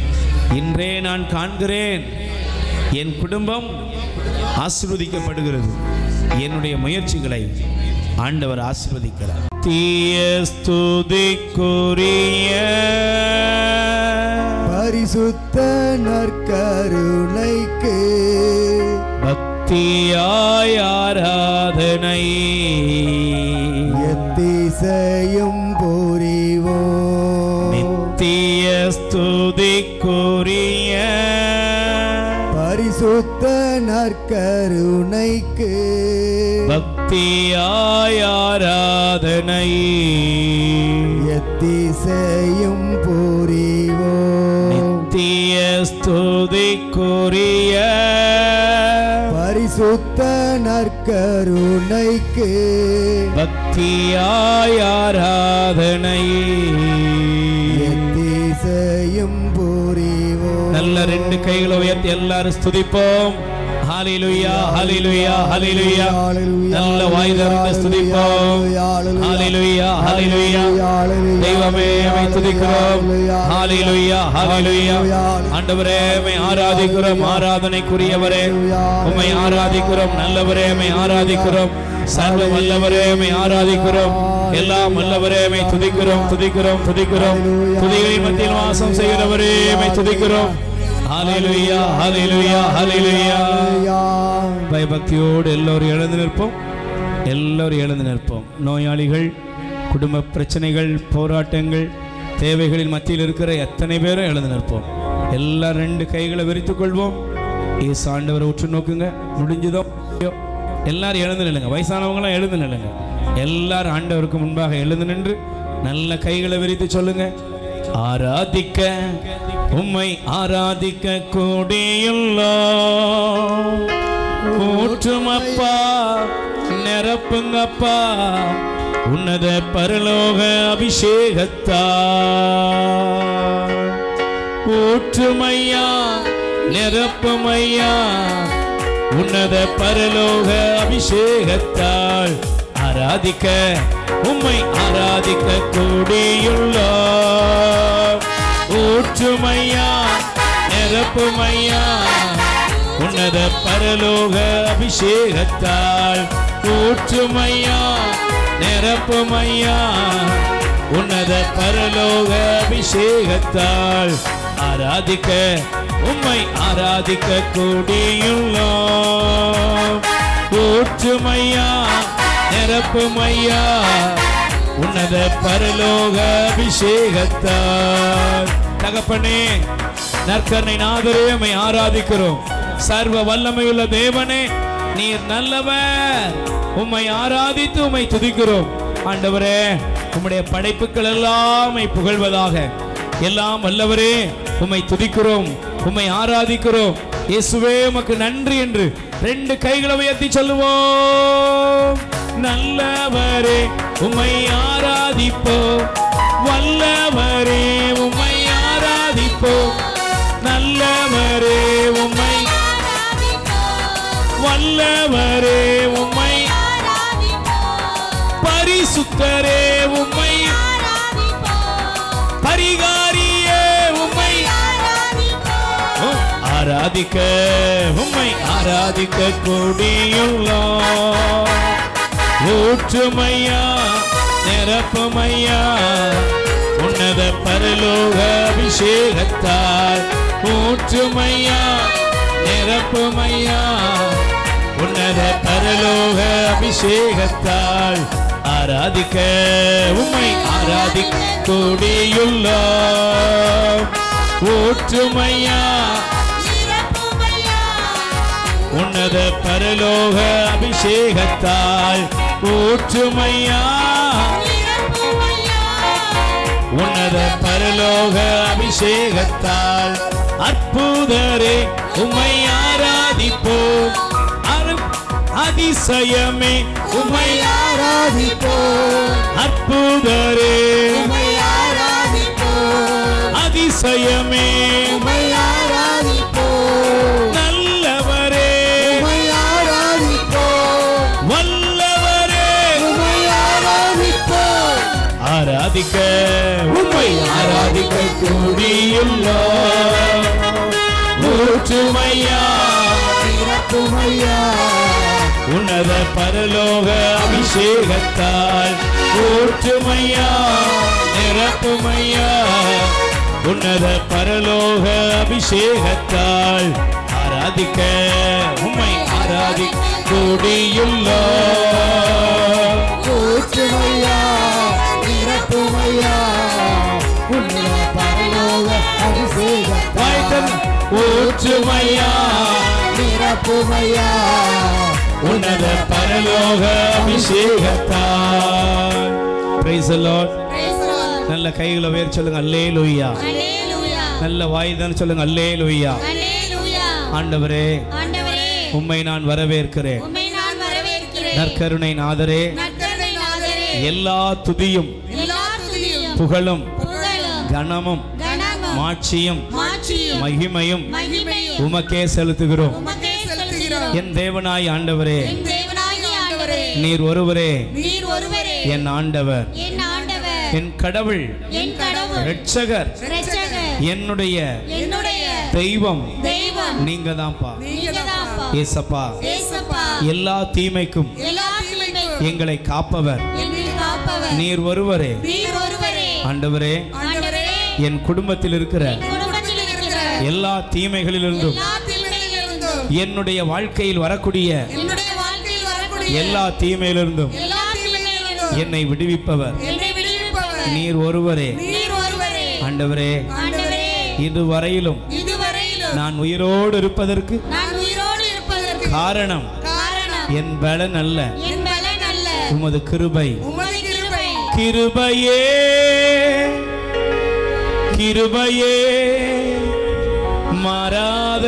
இன்றே நான் காண்கிறேன், என் குடும்பம் ஆசீர்வதிக்கப்படுகிறது. என்னுடைய முயற்சிகளை ஆண்டவர் ஆசீர்வதிக்கிறார். தீய ஸ்துதிக்குரிய பரிசுத்த நற்கருணைக்கு பக்தியாய் ஆராதனை எத்திசையும் புரிவோம். நித்திய ஸ்துதிக்குரிய பரிசுத்த நற்கருணைக்கு பக்தியாய் ஆராதனை எத்திசையும் புரிவோம். நித்திய ஸ்துதிக்குரிய பரிசுத்த நற்கருணைக்கு பக்தியாய் ஆராதனை எத்திசையும் புரிவோம். நல்ல 2 கைகளை உயர்த்தி எல்லாரும் ஸ்துதிப்போம். ஹalleluya ஹalleluya ஹalleluya. நல்ல வாய் திறந்து ஸ்துதிப்போம். ஹalleluya ஹalleluya. தெய்வமே உம்மை துதிக்கிறோம். ஹalleluya ஹalleluya. ஆண்டவரே உம்மை ஆராதிக்கிறோம். ஆராதனைக்குரியவரே உம்மை ஆராதிக்கிறோம். நல்லவரே உம்மை ஆராதிக்கிறோம். சர்வ வல்லவரே உம்மை ஆராதிக்கிறோம். எல்லாம் வல்லவரே உம்மை துதிக்கிறோம் துதிக்கிறோம் துதிக்கிறோம். துதிகளின் மத்தியில் வாசம் செய்கிறவரே உம்மை துதிக்கிறோம். ஹalleluya ஹalleluya ஹalleluya. பயபக்தியோடு எல்லோரும் எழுந்து நிற்போம். எல்லோரும் எழுந்து நிற்போம். நோயாளிகள், குடும்ப பிரச்சனைகள், போராட்டங்கள், தேவைகளின் மத்தியில் இருக்கிற எத்தனை பேரும் எழுந்து நிற்போம். எல்லாரும் 2 கைகளை விரித்துக் கொள்வோம். இயேசு ஆண்டவரை உற்று நோக்குங்க. முடிஞ்சதோ எல்லாரும் எழுந்து நில்லுங்க. வயசானவங்களாம் எழுந்து நில்லுங்க. எல்லாரும் ஆண்டவருக்கு முன்பாக எழுந்து நின்று நல்ல கைகளை விரித்து சொல்லுங்க. ஆராதிக்க உம்மை ஆராதிக்க கூடியுள்ளோம். ஊற்றுமப்பா, நிரப்புங்கப்பா உன்னத பரலோக அபிஷேகத்தால். ஊற்றுமையா, நிரப்புமையா உன்னத பரலோக அபிஷேகத்தால். ஆராதிக்க உம்மை ஆராதிக்க கூடியுள்ளோம். ஊற்றுமையா, நிரப்புமையா உன்னத பரலோக அபிஷேகத்தால். ஊற்றுமையா, நிரப்புமையா உன்னத பரலோக அபிஷேகத்தால். ஆராதிக்க உம்மை ஆராதிக்க கூடியுள்ளோம். ஊற்றுமையா, நிரப்புமையா உன்னத பரலோக அபிஷேகத்தால். தகப்பனே, நற்கருணை நாதரே உம்மை ஆராதிக்கிறோம். சர்வ வல்லமையுள்ள தேவனே, நீர் நல்லவர். உம்மை ஆராதித்து உம்மை துதிக்கிறோம். ஆண்டவரே, உம்முடைய படைப்புகள் எல்லாம் புகழ்வதாக. எல்லாம் வல்லவரே, உம்மை துதிக்கிறோம், உம்மை ஆராதிக்கிறோம். இயேசுவே, உமக்கு நன்றி என்று 2 கைகளை உயர்த்தி சொல்லுவோம். நல்லவரே, உம்மை ஆராதிப்போம். வல்லவரே, உம்மை ஆராதிப்போம். நல்லவரே, உம்மை வல்லவரே, உம்மை பரிசுத்தரே, உம்மை பரிகாரியே, உம்மை ஆராதிக்க உம்மை ஆராதிக்க கூடியுள்ளோம். ஊற்றுமையா, நிரப்புமையா உன்னத பரலோக அபிஷேகத்தால். ஊற்றுமையா, நிரப்புமையா உன்னத பரலோக அபிஷேகத்தால். ஆராதிக்க உம்மை ஆராதிக்க கூடியுள்ளோம். ஊற்றுமையா, உன்னத பரலோக அபிஷேகத்தால். ஊற்றுமையா, உன்னத பரலோக அபிஷேகத்தால் அற்புதரே உம்மை ஆராதிப்போம். அதிசயமே உம்மை ஆராதிப்போம். அற்புதரே உம்மை ஆராதிப்போம். அதிசயமே உம்மை ஆராதிப்போம். நல்லவரே உம்மை ஆராதிப்போம். வல்லவரே உம்மை ஆராதிப்போம். ஆராதிக்க உம்மை ஆராதிக்க கூடியுள்ளோம். ஊற்றுமையா நிரப்புமையா உன்னத பரலோக அபிஷேகத்தால் ஊற்றுமையா நிரப்புமையா உன்னத பரலோக அபிஷேகத்தால் ஆராதிக்க உம்மை ஆராதிக்க கூடியுள்ளோம். ஊற்றுமையா நிரப்புமையா உன்னத பரலோக அபிஷேகத்தால் ஊற்றுமையா நிரப்புமையா உன்னத பரலோக அபிஷேகத்தால். Praise the Lord. நல்ல கைகளை உயர்த்தி சொல்லுங்க அல்லேலூயா. நல்ல வாய்தான் சொல்லுங்க அல்லேலூயா. ஆண்டவரே உம்மை நான் வரவேற்கிறேன். நற்கருணை நாதரே எல்லா துதியும் புகழும் கனமும் மாட்சியும் மகிமையும் உமக்கே செலுத்துகிறோம். என் தேவனாய் ஆண்டவரே நீர் ஒருவரே என் ஆண்டவர் என் கடவுள் இரட்சகர் என்னுடைய தெய்வம் நீங்க தான்ப்பா. ஏசப்பா எல்லா தீமைக்கும் எங்களை காப்பவர் நீர் ஒருவரே. ஆண்டவரே என் குடும்பத்தில் இருக்கிற எல்லா தீமைகளிலிருந்தும் என்னுடைய வாழ்க்கையில் வரக்கூடிய எல்லா தீமையிலிருந்தும் என்னை விடுவிப்பவர் நீர் ஒருவரே. ஆண்டவரே இதுவரையிலும் நான் உயிரோடு இருப்பதற்கு காரணம் என் பலன் அல்ல, உமது கிருபை. கிருபையே கிருபையே மாறாத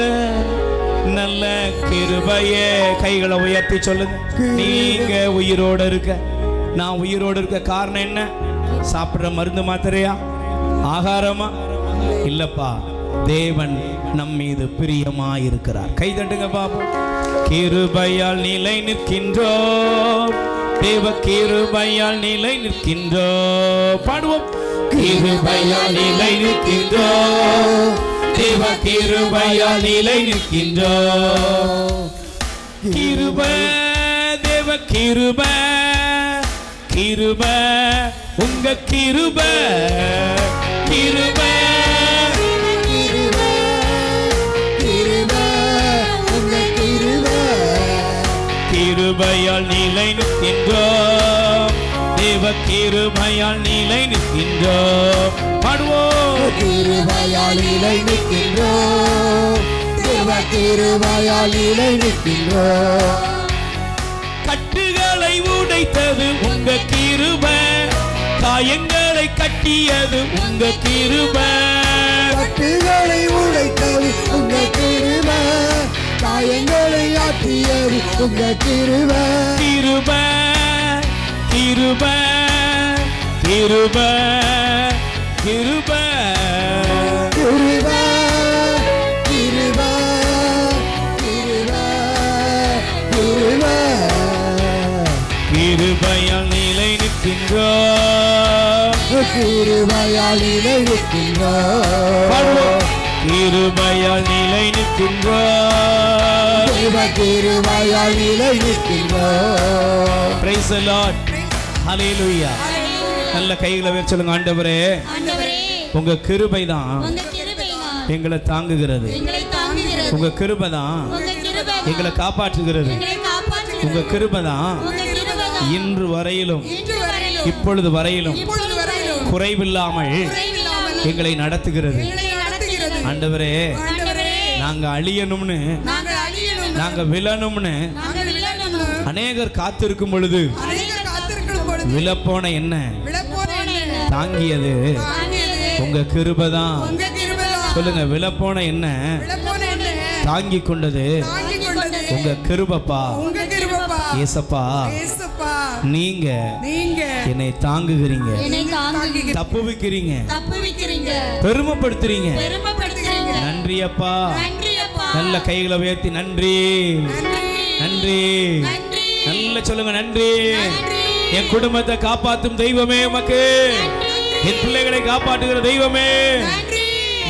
நல்ல கிருபையே. கைகளை உயர்த்தி சொல்லுங்க. நீங்க உயிரோடு இருக்க நான் உயிரோடு இருக்க காரணம் என்ன? சாப்பிடுற மருந்து மாத்திரையா, ஆகாரமா? இல்லப்பா, தேவன் நம் மீது பிரியமா இருக்கிறார். கை தட்டுங்க பாப்போம். கிருபையால் நிலை நிற்கின்றோம், தேவ கிருபையால் நிலை நிற்கின்றோம். பாடுவோம். கிருபையால் நிலை நிற்கின்றோம், தேவ கிருபையால் நிலை நிற்கின்றோம். கிருபை தேவ கிருபை கிருபை உங்க கிருபை கிருபை கிருபையால் நிலை நிற்கின்றோம், தேவ கிருபையால் நிலை நிற்கின்றோம். பாடுவோம். கிருபையால் நிலை நிற்கின்றோம், தேவ கிருபையால் நிலை நிற்கின்றோம். கட்டுகளை உடைத்தது உங்க கிருபை, காயங்களை கட்டியது உங்க கிருபை. கட்டுகளை உடைத்தது உங்க கிருபை, காயங்களை ஆற்றியது உங்க கிருபை. கிருபை கிருபை கிருபை கிருபை கிருபை கிருபை கிருபை கிருபை. கிருபையால் நிலை நிற்கின்றோம், கிருபையால் நிலை நிற்கின்றோம். கிருபையால் நிலை நிற்கின்றோம், தேவ கிருபையால் நிலை நிற்கின்றோம். Praise the Lord. Hallelujah. நல்ல கைகளை வச்சு சொல்லுங்க. ஆண்டவரே உங்க கிருபை தான் எங்களை தாங்குகிறது, உங்க கிருபை தான் எங்களை காப்பாற்றுகிறது, உங்க கிருபை தான் இன்று வரையிலும் இப்பொழுது வரையிலும் குறைவில்லாமல் எங்களை நடத்துகிறது. ஆண்டவரே நாங்க அழியணும்னு நாங்க விழணும்னு அநேகர் காத்திருக்கும் பொழுது விழப்போன என்ன தாங்கியது உங்க கிருபைதான். சொல்லுங்க, விழப்போன என்ன தாங்கி கொண்டது உங்க கிருபைப்பா. ஏசப்பா, நீங்க என்னை தாங்குகிறீங்க, தப்புவிக்கிறீங்க, பெருமைப்படுத்துறீங்க. நன்றி அப்பா. நல்ல கைகளை உயர்த்தி நன்றி, நன்றி, நல்ல சொல்லுங்க நன்றி. என் குடும்பத்தை காப்பாற்றும் தெய்வமே உமக்கு, என் பிள்ளைகளை காப்பாற்றுகிற தெய்வமே,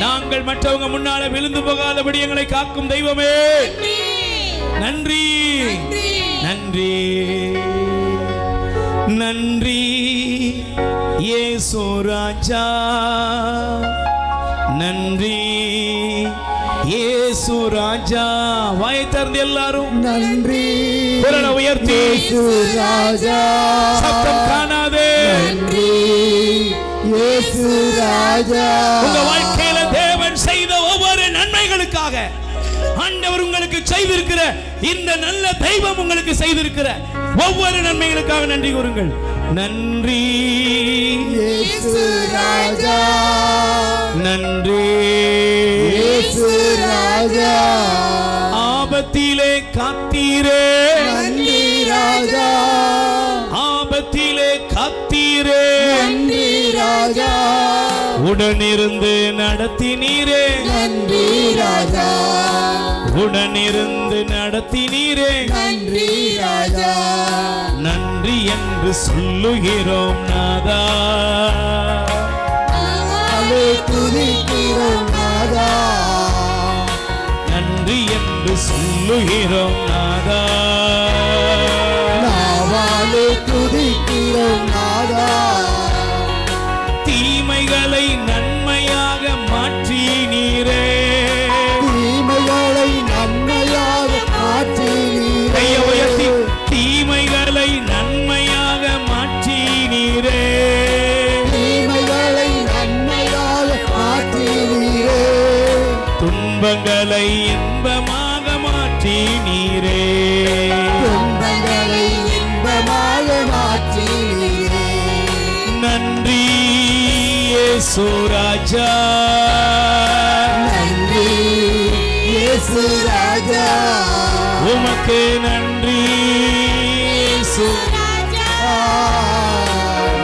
நாங்கள் மற்றவங்க முன்னால விழுந்து போகாதபடி எங்களை காக்கும் தெய்வமே, நன்றி, நன்றி, நன்றி இயேசு ராஜா, நன்றி இயேசு ராஜா. வாயை திறந்து எல்லாரும் நன்றி குரலை உயர்த்தி இயேசு ராஜா, சத்தம் காணாதே. நன்றி இயேசு ராஜா. உங்க வாழ்க்கையில தேவன் செய்த ஒவ்வொரு நன்மைகளுக்காக, ஆண்டவர் உங்களுக்கு செய்திருக்கிற இந்த நல்ல தெய்வம் உங்களுக்கு செய்திருக்கிற ஒவ்வொரு நன்மைகளுக்காக நன்றி கூறுங்கள். நன்றி இயேசு ராஜா, நன்றி இயேசு ராஜா. ஆபத்திலே காத்தீரே, நன்றி ராஜா. ஆபத்திலே காத்தீரே, நன்றி ராஜா. உடனிருந்து நடத்தினீரே, நன்றி ராஜா. உடனிருந்து நடத்தினீரே, நன்றி ராஜா. நன்றி என்று சொல்லுகிறோம் நாதா, துதிக்கிறோம் நாதா. நன்றி என்று சொல்லுகிறோம் நாதா, நாவாலே துதிக்கிறோம் நாதா. தீமைகளை நன்மையாக மாற்றினீரே, தீமைகளை நன்மையாக மாற்றினீரே. கையை உயர்த்தி தீமைகளை நன்மையாக மாற்றினீரே, தீமைகளை நன்மையாக மாற்றினீரே. துன்பங்களை இன்பமாக மாற்றினீரே, துன்பங்களை இன்பமாக மாற்றினீரே. நன்றி இயேசு ராஜா, நன்றி இயேசு ராஜா. உமக்கு நன்றி இயேசு ராஜா,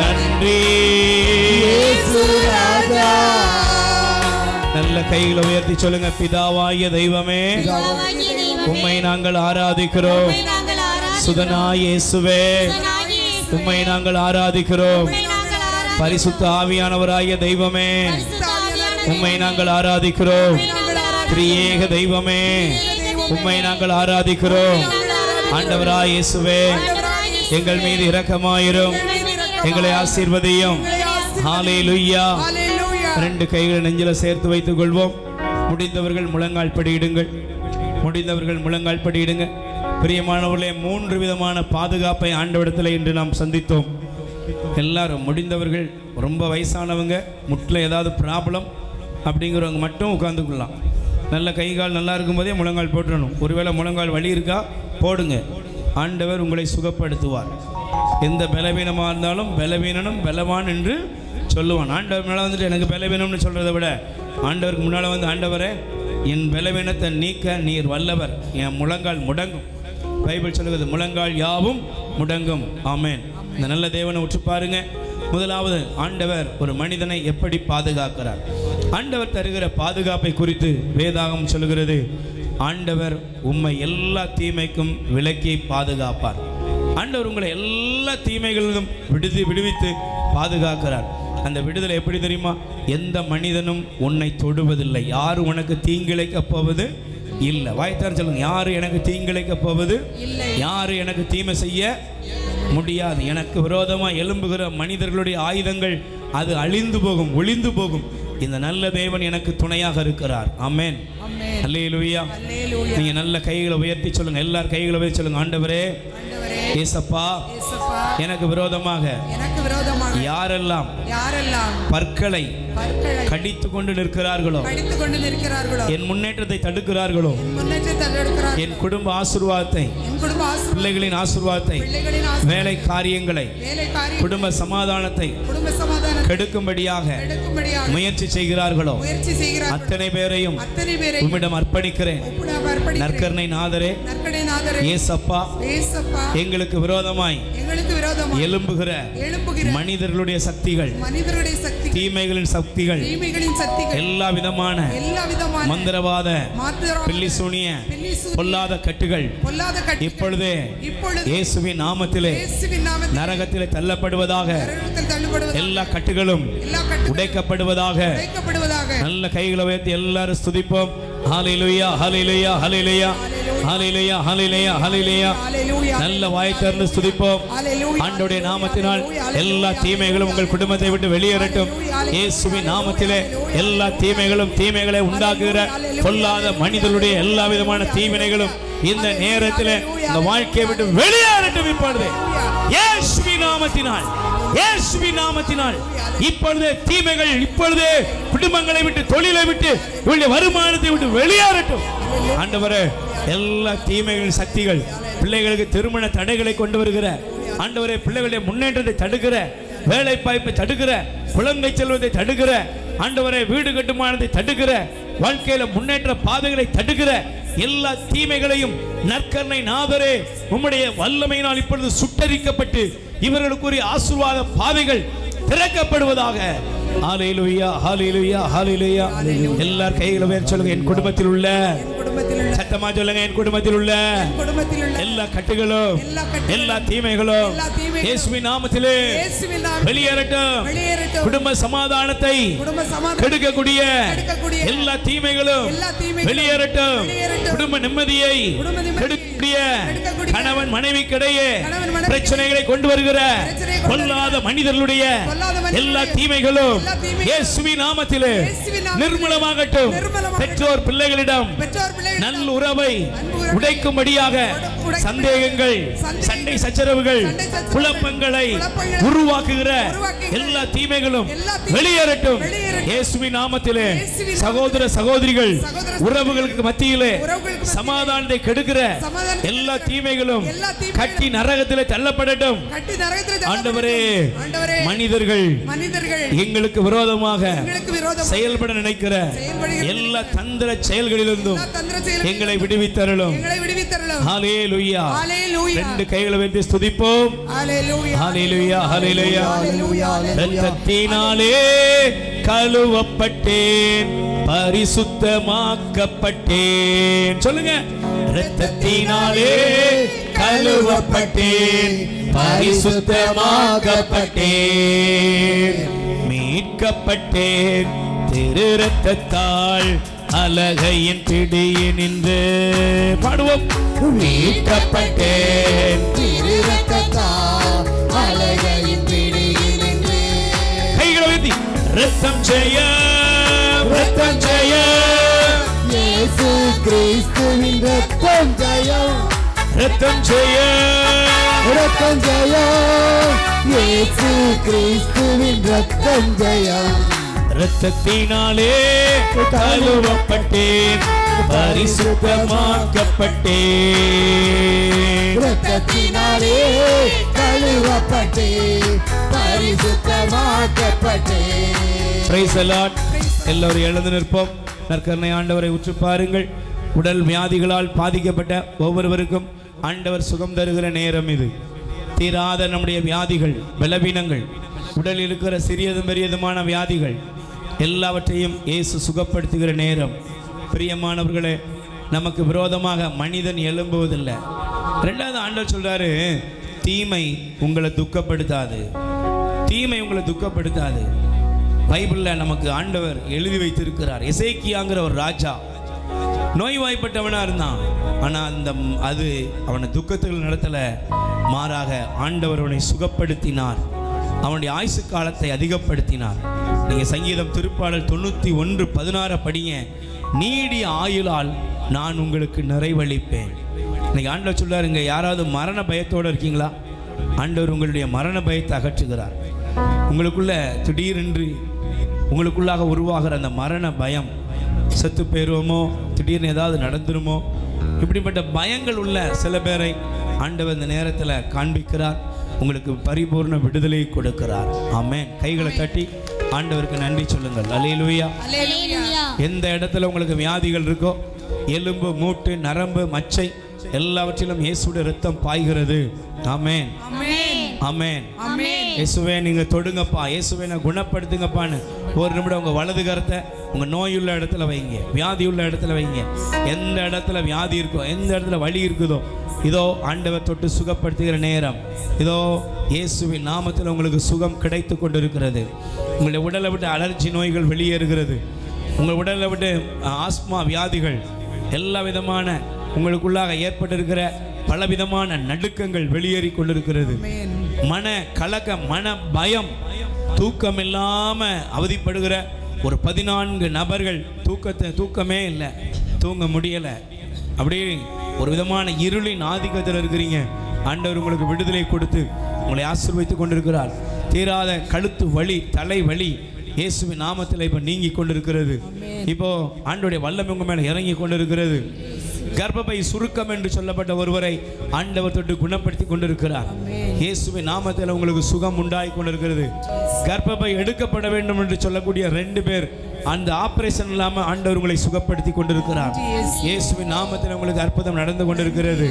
நன்றி இயேசு ராஜா. நல்ல கைகளை உயர்த்தி சொல்லுங்க, பிதாவாகிய தெய்வமே, உம்மை நாங்கள் ஆராதிக்கிறோம். சுதனாய் இயேசுவே, உம்மை நாங்கள் ஆராதிக்கிறோம். பரிசுத்த ஆவியானவராகிய தெய்வமே, உம்மை நாங்கள் ஆராதிக்கிறோம். திரியேக தெய்வமே, உம்மை நாங்கள் ஆராதிக்கிறோம். ஆண்டவராய் இயேசுவே, எங்கள் மீது இரக்கமாயிரும், எங்களை ஆசீர்வதியும். ஹல்லேலூயா. ரெண்டு கைகளை நெஞ்சில சேர்த்து வைத்துக் கொள்வோம். முடிந்தவர்கள் முழங்கால் படியிடுங்கள், முடிந்தவர்கள் முழங்கால் படியிடுங்க. பிரியமானவர்களே, 3 விதமான பாதுகாப்பை ஆண்டவரிடத்தில் இன்று நாம் சந்தித்தோம். எல்லாரும் முடிந்தவர்கள், ரொம்ப வயசானவங்க, முட்டில் ஏதாவது ப்ராப்ளம் அப்படிங்கிறவங்க மட்டும் உட்காந்துக்கலாம். நல்ல கை கால் நல்லா இருக்கும்போதே முழங்கால் போட்டுடணும். ஒருவேளை முழங்கால் வலி இருக்கா போடுங்க, ஆண்டவர் உங்களை சுகப்படுத்துவார். எந்த பலவீனமாக இருந்தாலும் பலவீனனும் பலவான் என்று சொல்லுவான். ஆண்டவர் முன்னால் வந்துட்டு எனக்கு பலவீனம்னு சொல்கிறத விட ஆண்டவருக்கு முன்னால் வந்து, ஆண்டவரே என் பலவீனத்தை நீக்க நீர் வல்லவர், என் முழங்கால் முடங்கும். பைபிள் சொல்லுகிறது, முழங்கால் யாவும் முடங்கும். ஆமேன். இந்த நல்ல தேவனை உற்று பாருங்க. முதலாவது, ஆண்டவர் ஒரு மனிதனை எப்படி பாதுகாக்கிறார். ஆண்டவர் தருகிற பாதுகாப்பை குறித்து வேதாகம் சொல்லுகிறது, ஆண்டவர் உம்மை எல்லா தீமைக்கும் விலக்கி பாதுகாப்பார். ஆண்டவர் உங்களை எல்லா தீமைகளிலும் விடுவித்து பாதுகாக்கிறார். அந்த விடுதலை எப்படி தெரியுமா? எந்த மனிதனும் உன்னை தொடுவதில்லை, யாரும் உனக்கு தீங்கிழைக்க போவது இல்லை. வாய்த்தார் சொல்லுங்க, யாரு எனக்கு தீங்கிழைக்க போவது இல்லை, யாரு எனக்கு தீமை செய்ய முடியாது. எனக்கு விரோதமாக எழும்புகிற மனிதர்களுடைய ஆயுதங்கள் அது அழிந்து போகும், ஒளிந்து போகும். இந்த நல்ல தேவன் எனக்கு துணையாக இருக்கிறார். ஆமென். அல்லேலூயா. நீங்க நல்ல கைகளை உயர்த்தி சொல்லுங்க, எல்லார் கைகளை உயர்த்தி சொல்லுங்க, ஆண்டவரே ஏசப்பா எனக்கு விரோதமாக யாரெல்லாம் பற்களை கடித்து கொண்டு நிற்கிறார்களோ, என் முன்னேற்றத்தை தடுக்கிறார்களோ, இருக்கிறார்கள். என் குடும்ப ஆசீர்வாதத்தை, பிள்ளைகளின் ஆசீர்வாதத்தை, வேலை காரியங்களை, குடும்ப சமாதானத்தை கெடுக்கும்படியாக முயற்சி செய்கிறார்களோ அத்தனை பேரையும் உம்மிடம் அர்ப்பணிக்கிறேன். நற்கருணை நாதரே, ஏசப்பா, எங்களுக்கு விரோதமாய் எழும்புகிற மனிதர்களுடைய சக்திகள், தீமைகளின் சக்திகள், எல்லா விதமான மந்திரவாத, பில்லி சூனிய, பொல்லாத கட்டுகள் இப்பொழுதே இயேசுவின் நாமத்திலே நரகத்திலே தள்ளப்படுவதாக, எல்லா கட்டுகளும் உடைக்கப்படுவதாக. நல்ல கைகளை உயர்த்தி எல்லாரும் ஸ்துதிப்போம். ஹல்லேலூயா, ஹல்லேலூயா, ஹல்லேலூயா, ஹல்லேலூயா, ஹல்லேலூயா, ஹல்லேலூயா. நல்ல வாய் திறந்து ஸ்துதிப்போம். ஆண்டவருடைய நாமத்தினால் எல்லா தீமைகளும் உங்கள் குடும்பத்தை விட்டு வெளியேறட்டும். இயேசுவின் நாமத்திலே எல்லா தீமைகளும், தீமைகளை உண்டாக்குகிற பொல்லாத மனிதர்களுடைய எல்லா விதமான தீவினைகளும் இந்த நேரத்தில் இந்த வாழ்க்கையை விட்டு வெளியேறட்டும். இப்பொழுது இயேசுவின் நாமத்தினால், இயேசுவின் நாமத்தினால் இப்பொழுது தீமைகள் இப்பொழுது குடும்பங்களை விட்டு, தொழிலை விட்டு, வருமானத்தை விட்டு வெளியேறட்டும். ஆண்டவரே, எல்லா தீமைகளின் சக்திகள், பிள்ளைகளுக்கு திருமண தடைகளை கொண்டு வருகிற ஆண்டவரே, பிள்ளைகளுடைய முன்னேற்றத்தை தடுக்கிற, வேலை வாய்ப்பை தடுக்கிற, குழந்தை செல்வதை தடுக்கிற ஆண்டவரே, வீடு கட்டுமானத்தை தடுக்கிற, வாழ்க்கையில முன்னேற்ற பாதைகளை தடுக்கிற எல்லா தீமைகளையும் நற்கருணை நாதரே உம்முடைய வல்லமையினால் இப்பொழுது சுட்டரிக்கப்பட்டு இவர்களுக்குரிய ஆசீர்வாத பாதைகள் திறக்கப்படுவதாக. ஹல்லேலூயா, ஹல்லேலூயா, ஹல்லேலூயா. எல்லார் கைகளை உயர்த்தி சொல்லுங்க. என் குடும்பத்தில் உள்ள, சத்தமா சொல்லுங்க, என் குடும்பத்தில் உள்ள எல்லா கட்டுகளும், எல்லா தீமைகளும் இயேசுவின் நாமத்திலே வெளியேறட்டும். குடும்ப சமாதானத்தை கெடுக்கக்கூடிய எல்லா தீமைகளும் வெளியேறட்டும். குடும்ப நிம்மதியை கெடுக்கக்கூடிய கணவன் மனைவிக்கிடையே பிரச்சனைகளை கொண்டு வருகிற பொல்லாத மனிதர்களுடைய எல்லா தீமைகளும் இயேசுவின் நாமத்திலே நிர்மூலமாகட்டும். பெற்றோர் பிள்ளைகளிடம் நல்ல உறவை உடைக்கும்படியாக சந்தேகங்கள், சண்டை சச்சரவுகள், குழப்பங்களை உருவாக்குகிற எல்லா தீமைகளும் வெளியேறட்டும். இயேசுவின் நாமத்திலே சகோதர சகோதரிகள் உறவுகளுக்கு மத்தியிலே சமாதானத்தை கெடுக்கிற எல்லா தீமைகளும் கட்டி நரகத்திலே தள்ளப்படட்டும். ஆண்டவரே, மனிதர்கள் எங்களுக்கு விரோதமாக செயல்பட நினைக்கிற எல்லா தந்திர செயல்களிலிருந்தும் எங்களை விடுவித்தருளும். ஹல்லேலூயா. ரெண்டு கைகளை வைத்து ஸ்துதிப்போம். ஹல்லேலூயா, ஹல்லேலூயா. இரத்தத்தினாலே கழுவப்பட்டேன், பரிசுத்தமாக்கப்பட்டேன். சொல்லுங்க. இரத்தத்தினாலே கழுவப்பட்டேன், பரிசுத்தமாக்கப்பட்டேன், மீட்கப்பட்டேன் திரு இரத்தத்தால் அலகையின் பிடியில் நின்று. பாடுவோம். மீட்கப்பட்டேன் திரு இரத்தத்தால் அலகையின் பிடியில் நின்று. கைகளை உயர்த்தி இரத்தம் செய்ய, இரத்தம் செய்ய, இயேசு கிறிஸ்துவின் இரத்தம் ஜெயம், இரத்தம் செய்ய, இரத்தம் ஜெயம், இயேசு கிறிஸ்துவின் இரத்தம் ஜெயம். இரத்தத்தினாலே கழுவப்பட்டேன், பரிசுத்தமாக்கப்பட்டேன். இரத்தத்தினாலே கழுவப்பட்டேன், பரிசுத்தமாக்கப்பட்டேன். Praise the Lord. எல்லோரும் எழுந்து நிற்போம். நற்கருணை ஆண்டவரை உற்று பாருங்கள். உடல் வியாதிகளால் பாதிக்கப்பட்ட ஒவ்வொருவருக்கும் ஆண்டவர் சுகம் தருகிற நேரம் இது. தீராத நம்முடைய வியாதிகள், பலவீனங்கள், உடலில் இருக்கிற சிறியதும் பெரியதுமான வியாதிகள் எல்லாவற்றையும் இயேசு சுகப்படுத்துகிற நேரம். பிரியமானவர்களே, நமக்கு விரோதமாக மனிதன் எழும்புவதில்லை. ரெண்டாவது ஆண்டவர் சொல்றாரு, தீமை உங்களை துக்கப்படுத்தாது, தீமை உங்களை துக்கப்படுத்தாது. பைபிளில் நமக்கு ஆண்டவர் எழுதி வைத்திருக்கிறார். எசேக்கியாங்கிற ஒரு ராஜா நோய்வாய்ப்பட்டவனா இருந்தான். ஆனால் அது அவனை துக்கத்தில் நடத்தல, மாறாக ஆண்டவர் அவனை சுகப்படுத்தினார், அவனுடைய ஆயுசு காலத்தை அதிகப்படுத்தினார். நீங்கள் சங்கீதம் திருப்பாடல் 91:16 படிங்க. நீடிய ஆயுளால் நான் உங்களுக்கு நிறைவளிப்பேன். இன்னைக்கு ஆண்டவர் சொல்றாருங்க, யாராவது மரண பயத்தோடு இருக்கீங்களா? ஆண்டவர் உங்களுடைய மரண பயத்தை அகற்றுகிறார். உங்களுக்குள்ள திடீரென்று உங்களுக்குள்ளாக உருவாகிற அந்த மரண பயம், செத்து போயிடுவோமோ, திடீர்னு ஏதாவது நடந்துருமோ, இப்படிப்பட்ட பயங்கள் உள்ள சில பேரை ஆண்டவர் இந்த நேரத்தில் காண்பிக்கிறார். உங்களுக்கு பரிபூர்ண விடுதலை கொடுக்கிறார். ஆமென். கைகளை தட்டி ஆண்டவருக்கு நன்றி சொல்லுங்கள். அல்லேலூயா. எந்த இடத்துல உங்களுக்கு வியாதிகள் இருக்கோ, எலும்பு, மூட்டு, நரம்பு, மச்சை எல்லாவற்றிலும் இயேசுடைய இரத்தம் பாய்கிறது. ஆமென், ஆமென். இயேசுவே நீங்க தொடுங்கப்பா, இயேசுவே நான் குணப்படுத்துங்கப்பான்னு ஒரு நிமிடம் உங்க வலது கரத்தை உங்க நோயுள்ள இடத்துல வைங்க, வியாதி உள்ள இடத்துல வைங்க. எந்த இடத்துல வியாதி இருக்கோ, எந்த இடத்துல வலி இருக்குதோ, இதோ ஆண்டவர் தொட்டு சுகப்படுத்துகிற நேரம். இதோ இயேசுவின் நாமத்தில் உங்களுக்கு சுகம் கிடைத்து கொண்டிருக்கிறது. உங்களுடைய உடலை விட்டு அலர்ஜி நோய்கள் வெளியேறுகிறது. உங்கள் உடலை விட்டு ஆஸ்மா வியாதிகள், எல்லா விதமான உங்களுக்குள்ளாக ஏற்பட்டிருக்கிற பலவிதமான நடுக்கங்கள் வெளியேறி கொண்டிருக்கிறது. மன கலக்கம், மன பயம், தூக்கம் இல்லாம அவதிப்படுகிற ஒரு 14 நபர்கள் தூக்கமே இல்லை, தூங்க முடியலை, அப்படியே ஒரு விதமான இருளின் ஆதிக்கத்தில் இருக்கிறீங்க. ஆண்டவர் உங்களுக்கு விடுதலை கொடுத்து உங்களை ஆசீர்வதித்துக் கொண்டிருக்கிறார். தீராத கழுத்து வலி, தலை வலி இயேசுவின் நாமத்தில் இப்போ நீங்கி கொண்டிருக்கிறது. இப்போ ஆண்டவருடைய வல்லமை உங்க மேலே இறங்கி கொண்டிருக்கிறது. கர்ப்பப்பை சுருக்கம் என்று சொல்லப்பட்ட ஒருவரை ஆண்டவர் தொட்டு குணப்படுத்தி கொண்டிருக்கிறார். இயேசுவின் நாமத்தில் உங்களுக்கு சுகம் உண்டாகி கொண்டிருக்கிறது. கர்ப்பப்பை எடுக்கப்பட வேண்டும் என்று சொல்லக்கூடிய 2 பேர் அந்த ஆபரேஷன் இல்லாமல் ஆண்டவர் உங்களை சுகப்படுத்தி கொண்டிருக்கிறார். இயேசுவின் நாமத்தில் உங்களுக்கு அற்புதம் நடந்து கொண்டிருக்கிறது.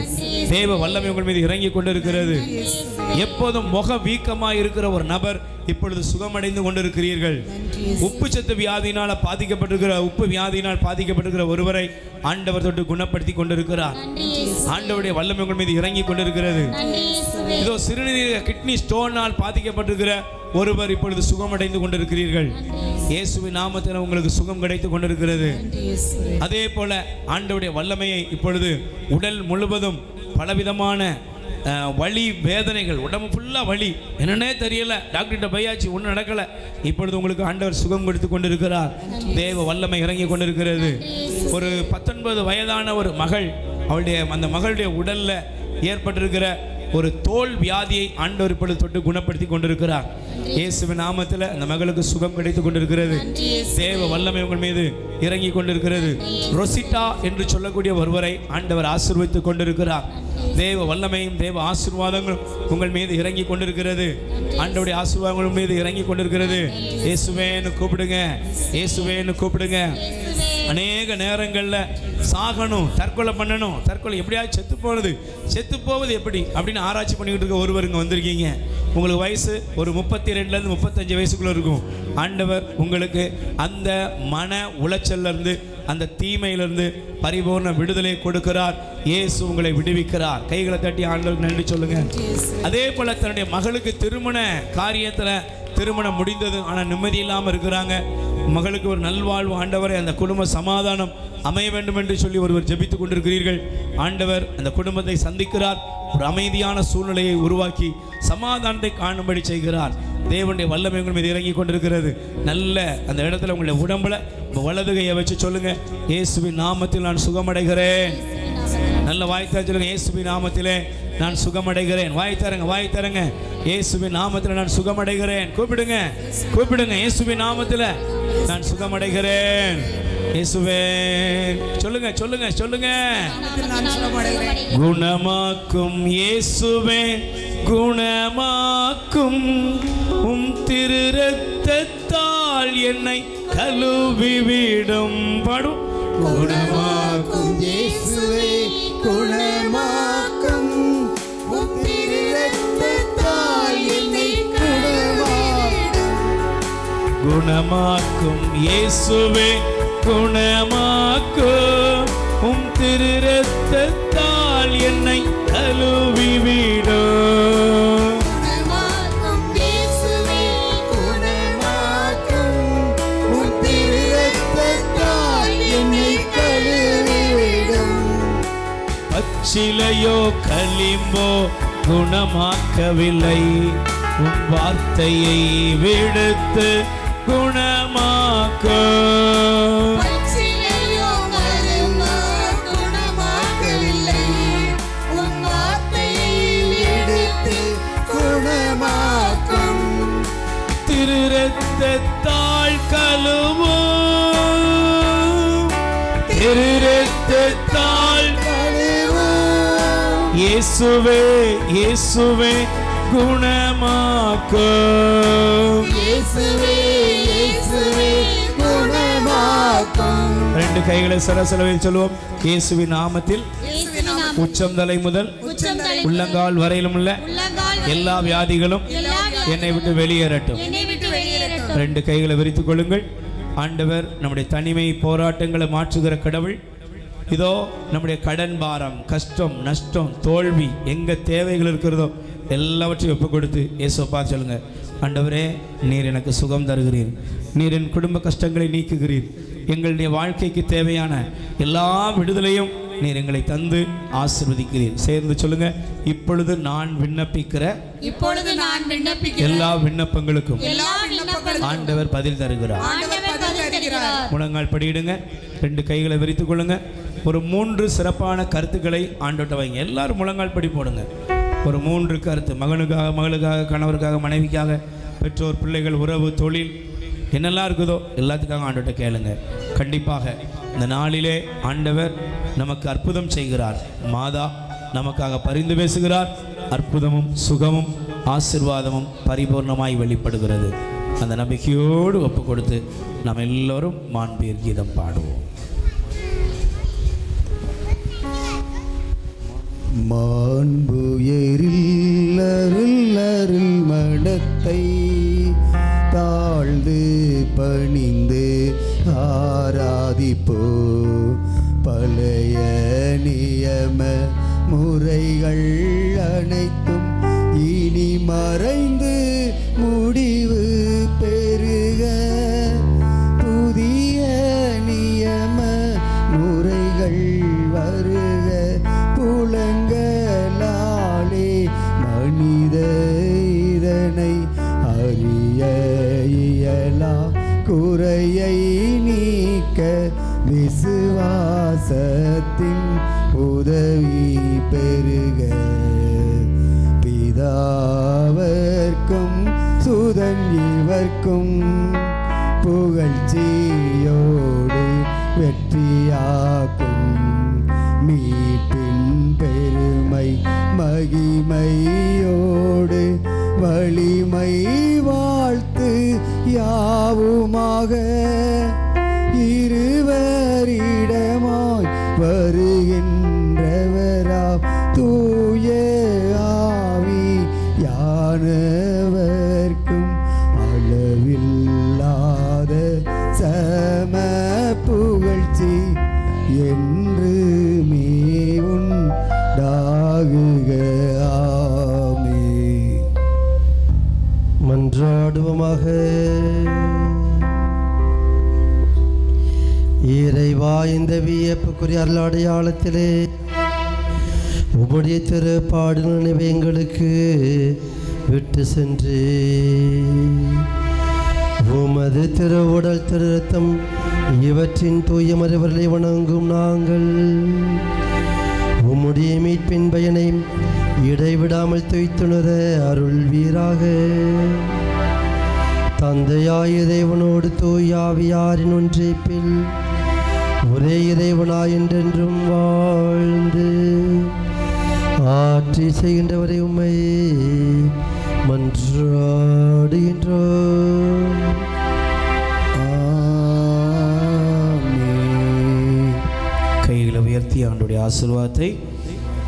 தேவ வல்லமை உங்கள் மீது இறங்கி கொண்டிருக்கிறது. எப்போதும் முக வீக்கமாக இருக்கிற ஒரு நபர் இப்பொழுது சுகமடைந்து கொண்டிருக்கிறீர்கள். உப்பு சத்து வியாதியினால் பாதிக்கப்பட்டிருக்கிற ஒருவரை ஆண்டவர் தொட்டு குணப்படுத்தி கொண்டிருக்கிறார். ஆண்டவருடைய வல்லமை உங்கள் மீது இறங்கி கொண்டிருக்கிறது. இதோ சிறுநீரக கிட்னி ஸ்டோனால் பாதிக்கப்பட்டிருக்கிற ஒருவர் இப்பொழுது சுகமடைந்து கொண்டிருக்கிறீர்கள். இயேசுவின் நாமத்தில் உங்களுக்கு சுகம் கிடைத்து கொண்டிருக்கிறது. அதே போல ஆண்டவருடைய வல்லமையை இப்பொழுது உடல் முழுவதும் பலவிதமான வலி வேதனைகள், உடம்பு ஃபுல்லாக வலி, என்னன்னே தெரியல, டாக்டர்கிட்ட பையாச்சு ஒன்றும் நடக்கலை, இப்பொழுது உங்களுக்கு ஆண்டவர் சுகம் கொடுத்து கொண்டிருக்கிறார். தேவ வல்லமை இறங்கி கொண்டிருக்கிறது. ஒரு 19 வயதான ஒரு மகள், அவளுடைய அந்த மகளுடைய உடலில் ஏற்பட்டிருக்கிற ஒரு தோல் வியாதியை ஆண்டவர் இப்பொழுது தொட்டு குணப்படுத்தி கொண்டிருக்கிறார். இயேசுவின் நாமத்தில் அந்த மகளுக்கு சுகம் கிடைத்து கொண்டிருக்கிறது. தேவ வல்லமை உங்கள் மீது இறங்கி கொண்டிருக்கிறது. ரொசிட்டா என்று சொல்லக்கூடிய ஒருவரை ஆண்டவர் ஆசீர்வதித்துக் கொண்டிருக்கிறார். தேவ வல்லமையும் தேவ ஆசீர்வாதங்களும் உங்கள் மீது இறங்கி கொண்டிருக்கிறது. ஆண்டவருடைய ஆசீர்வாதங்கள் மீது இறங்கி கொண்டிருக்கிறது. இயேசுவேன்னு கூப்பிடுங்க, இயேசுவேன்னு கூப்பிடுங்க. அநேக நேரங்களில் சாகணும், தற்கொலை பண்ணணும், தற்கொலை எப்படியாவது செத்து போவது எப்படி அப்படின்னு ஆராய்ச்சி பண்ணிக்கிட்டு இருக்க ஒருவர் இங்கே வந்திருக்கீங்க. உங்களுக்கு வயசு ஒரு 32லேருந்து 35 வயசுக்குள்ளே இருக்கும். ஆண்டவர் உங்களுக்கு அந்த மன உளைச்சல்லேருந்து, அந்த தீமையிலிருந்து பரிபூர்ண விடுதலை கொடுக்கிறார். இயேசு உங்களை விடுவிக்கிறார். கைகளை தட்டி ஆண்டவருக்கு நன்றி சொல்லுங்க. அதே போல தன்னுடைய மகளுக்கு திருமண காரியத்தில் திருமணம் முடிந்தது, ஆனால் நிம்மதி இல்லாமல் இருக்கிறாங்க. மகளுக்கு ஒரு நல்வாழ்வு ஆண்டவரை, அந்த குடும்ப சமாதானம் அமைய வேண்டும் என்று சொல்லி ஒருவர் ஜெபித்துக் கொண்டிருக்கிறீர்கள். ஆண்டவர் அந்த குடும்பத்தை சந்திக்கிறார். ஒரு அமைதியான சூழ்நிலையை உருவாக்கி சமாதானத்தை காணும்படி செய்கிறார். தேவனுடைய வல்லமை உங்கள் மீது இறங்கி கொண்டிருக்கிறது. நல்ல அந்த இடத்துல உங்களுடைய உடம்புல வலது கையை வச்சு சொல்லுங்க, இயேசுவின் நாமத்தில் நான் சுகமடைகிறேன். நல்ல வாய்த்தா சொல்லுங்க, இயேசுவின் நாமத்திலே நான் சுகமடைகிறேன். வாய் தரங்க. இயேசுவின் நாமத்தில் நான் சுகமடைகிறேன். கூப்பிடுங்க, இயேசுவின் நாமத்தில் நான் சுகமடைகிறேன். இயேசுவே சொல்லுங்க. குணமாக்கும் இயேசுவே, குணமாக்கும் உம் திரு இரத்தத்தால் என்னை கழுவிவிடும். பாடும். குணமாக்கும் இயேசுவே, குணமாக்கும் உம் திரு இரத்தத்தால் என்னை குணமாக்கும். குணமாக்கும் இயேசுவே, குணமாக்கும் உம் திரு இரத்தத்தால் என்னை கழுவிவிடும். குணமாக்கும் இயேசுவே, குணமாக்கும் உம் திரு இரத்தத்தால் என்னை கழுவிவிடும். பச்சிலையோ களிம்போ குணமாக்கவில்லை, உம் வார்த்தையை விடுத்து குணமாக்கும். பச்சிலையோ களிம்போ குணமாக்கவில்லை, உம் வார்த்தையை விடுத்து குணமாக்கும். திரு இரத்தத்தால் கழுவும், திரு இரத்தத்தால் இயேசுவே இயேசுவே குணமாக்கும். இயேசுவே இயேசுவே குணமாக்கும். ரெண்டு கைகளை சரசலவில் சொல்லுவோம். இயேசுவின் நாமத்தில் உச்சம் தலை முதல் உள்ளங்கால் வரையிலும் உள்ள எல்லா வியாதிகளும் என்னை விட்டு வெளியேறட்டும். ரெண்டு கைகளை விரித்துக் கொள்ளுங்கள். ஆண்டவர் நம்முடைய தனிமை போராட்டங்களை மாற்றுகிற கடவுள். இதோ நம்முடைய கடன் பாரம், கஷ்டம், நஷ்டம், தோல்வி, எங்க தேவைகள் இருக்கிறதோ எல்லாவற்றையும் ஒப்பு கொடுத்து இயேசுப்பா சொல்லுங்க. ஆண்டவரே, நீர் எனக்கு சுகம் தருகிறீர், நீர் என் குடும்ப கஷ்டங்களை நீக்குகிறீர், எங்களுடைய வாழ்க்கைக்கு தேவையான எல்லா விடுதலையும் நீர் எங்களை தந்து ஆசீர்வதிக்கிறீர். சேர்ந்து சொல்லுங்க. இப்பொழுது நான் விண்ணப்பிக்கிற எல்லா விண்ணப்பங்களுக்கும் ஆண்டவர் பதில் தருகிறார். முழங்கால் படியிடுங்க. ரெண்டு கைகளை விரித்துக் கொள்ளுங்க. ஒரு 3 சிறப்பான கருத்துக்களை ஆண்டோட்ட வைங்க. எல்லாரும் முழங்கால் படி போடுங்க. ஒரு 3 கருத்து, மகனுக்காக, மகளுக்காக, கணவருக்காக, மனைவிக்காக, பெற்றோர், பிள்ளைகள், உறவு, தொழில், என்னெல்லாம் இருக்குதோ எல்லாத்துக்காக ஆண்டோட்ட கேளுங்க. கண்டிப்பாக இந்த நாளிலே ஆண்டவர் நமக்கு அற்புதம் செய்கிறார். மாதா நமக்காக பரிந்து பேசுகிறார். அற்புதமும் சுகமும் ஆசீர்வாதமும் பரிபூர்ணமாய் வெளிப்படுகிறது. அந்த நம்பிக்கையோடு ஒப்பு கொடுத்து நாம் எல்லோரும் மாண்பீர் கீதம் பாடுவோம். மாண்புயரில் அருள் அருள் மடத்தை தாழ்ந்து பணிந்து ஆராதிப்போ. பழைய நியம முறைகள் அனைத்தும் இனி மறைந்து முடிவு பெறுக. புதிய நியம முறைகள் வருக. புலங்களாலே மனித இதனை அறிய இயலா. குறையை நீக்க விசுவாசத்தின் உதவி பெறுக. பிதாவர்க்கும் சுதன் இவர்க்கும் புகழ்ச்சியோடு வெற்றியாக்கும். மீட்பின் பெருமை மகிமையோடு வலிமை வாழ்த்து யாவுமாக. இருவரிடமாய் வருகின்றவரா தூய ஆவி யானவர்க்கும் அளவில்லாத சம புகழ்ச்சி என்று மேவுண்டாகுக. ஆமென். மன்றாடுவோமாக. இறைவா, இந்த வியப்புக்குரிய அருளடையாளத்திலே உம்முடைய திருப்பாடு நினைவை எங்களுக்கு விட்டு சென்று உமது திருவுடல் திரு ரத்தம் இவற்றின் தூய மறுவர்களை வணங்கும் நாங்கள் உம்முடைய மீட்பின் பயனை இடைவிடாமல் துய்த்துணர அருள் வீராக. தந்தையாய இறைவனோடு தூய ஆவியாரின் ஒன்றிப்பில் ஒரே இறைவனாய் என்றென்றும் வாழ்ந்து ஆட்சி செய்கின்றவரை உம்மை மன்றாடுகின்றோம். கைகளை உயர்த்தி ஆண்டுடைய ஆசீர்வாதத்தை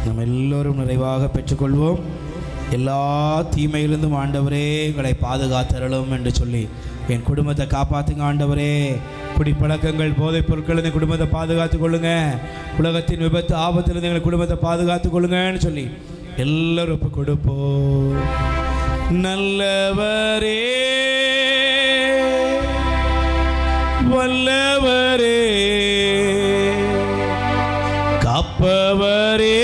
நம்ம எல்லோரும் நிறைவாக பெற்றுக்கொள்வோம். எல்லா தீமையிலிருந்தும் ஆண்டவரே எங்களை பாதுகாத்தருளும் என்று சொல்லி, என் குடும்பத்தை காப்பாற்றுங்க ஆண்டவரே. குடிப்பழக்கங்கள், போதைப் பொருட்கள் இந்த குடும்பத்தை பாதுகாத்துக் கொள்ளுங்க. உலகத்தின் விபத்து ஆபத்திலிருந்து எங்களை குடும்பத்தை பாதுகாத்துக் கொள்ளுங்கன்னு சொல்லி எல்லாரும் ஒப்பு கொடுப்போம். நல்லவரே, வல்லவரே, காப்பவரே,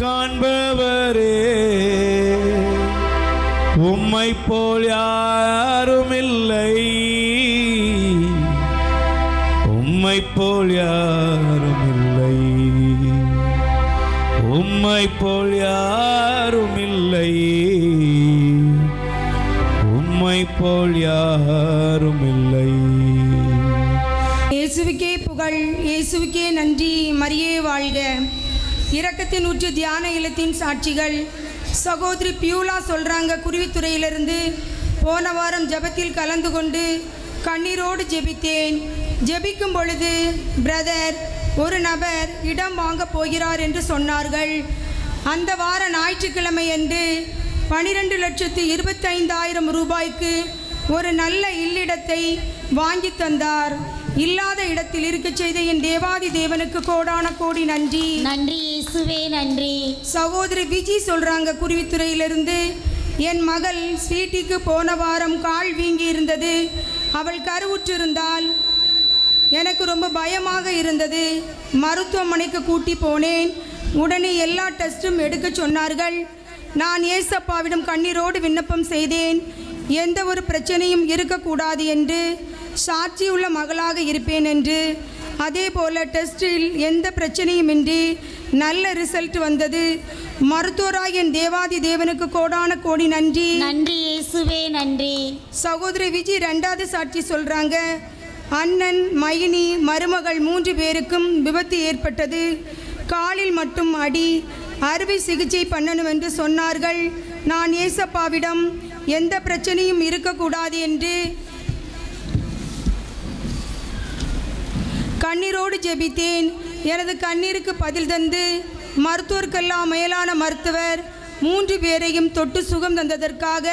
காண்பவரே, உம்மை போல் யாரும் இல்லை, உம்மை போல் யாரும் இல்லை, உம்மை போல் யாரும் இல்லை, உம்மை போல் யாரும் இல்லை. இயேசுவுக்கே புகழ், இயேசுவுக்கே நன்றி. மரியே வாழ்க. இரக்கத்தின் ஊற்று தியான இல்லத்தின் சாட்சிகள். சகோதரி பியூலா சொல்கிறாங்க, குருவித்துறையிலிருந்து போன வாரம் ஜெபத்தில் கலந்து கொண்டு கண்ணீரோடு ஜெபித்தேன். ஜெபிக்கும் பொழுது பிரதர் ஒரு நபர் இடம் வாங்க போகிறார் என்று சொன்னார்கள். அந்த வார ஞாயிற்றுக்கிழமை அன்று 12,25,000 ரூபாய்க்கு ஒரு நல்ல இல்லிடத்தை வாங்கி தந்தார். இல்லாத இடத்தில் இருக்க செய்த என் தேவாதி தேவனுக்கு கோடான கோடி நன்றி. நன்றி இயேசுவே நன்றி. சகோதரி விஜி சொல்றாங்க, குருவித்துறையிலிருந்து என் மகள் ஸ்வீட்டிக்கு போன வாரம் கால் வீங்கி இருந்தது. அவள் கருவுற்றிருந்தால் எனக்கு ரொம்ப பயமாக இருந்தது. மருத்துவமனைக்கு கூட்டி போனேன். உடனே எல்லா டெஸ்ட்டும் எடுக்க சொன்னார்கள். நான் ஏசப்பாவிடம் கண்ணீரோடு விண்ணப்பம் செய்தேன். எந்த ஒரு பிரச்சனையும் இருக்கக்கூடாது என்று, சாட்சியுள்ள மகளாக இருப்பேன் என்று. அதே போல் டெஸ்டில் எந்த பிரச்சனையுமின்றி நல்ல ரிசல்ட் வந்தது. மருத்துவராக என் தேவாதி தேவனுக்கு கோடான கோடி நன்றி. நன்றி இயேசுவே நன்றி. சகோதரி விஜி ரெண்டாவது சாட்சி சொல்கிறாங்க, அண்ணன் மைனி மருமகள் 3 பேருக்கும் விபத்து ஏற்பட்டது. காலில் மட்டும் அடி, அறுவை சிகிச்சை பண்ணணும் என்று சொன்னார்கள். நான் ஏசப்பாவிடம் எந்த பிரச்சனையும் இருக்கக்கூடாது என்று கண்ணீரோடு ஜெபித்தேன். எனது கண்ணீருக்கு பதில் தந்து மருத்துவர்க்கெல்லாம் மேலான மருத்துவர் 3 பேரையும் தொட்டு சுகம் தந்ததற்காக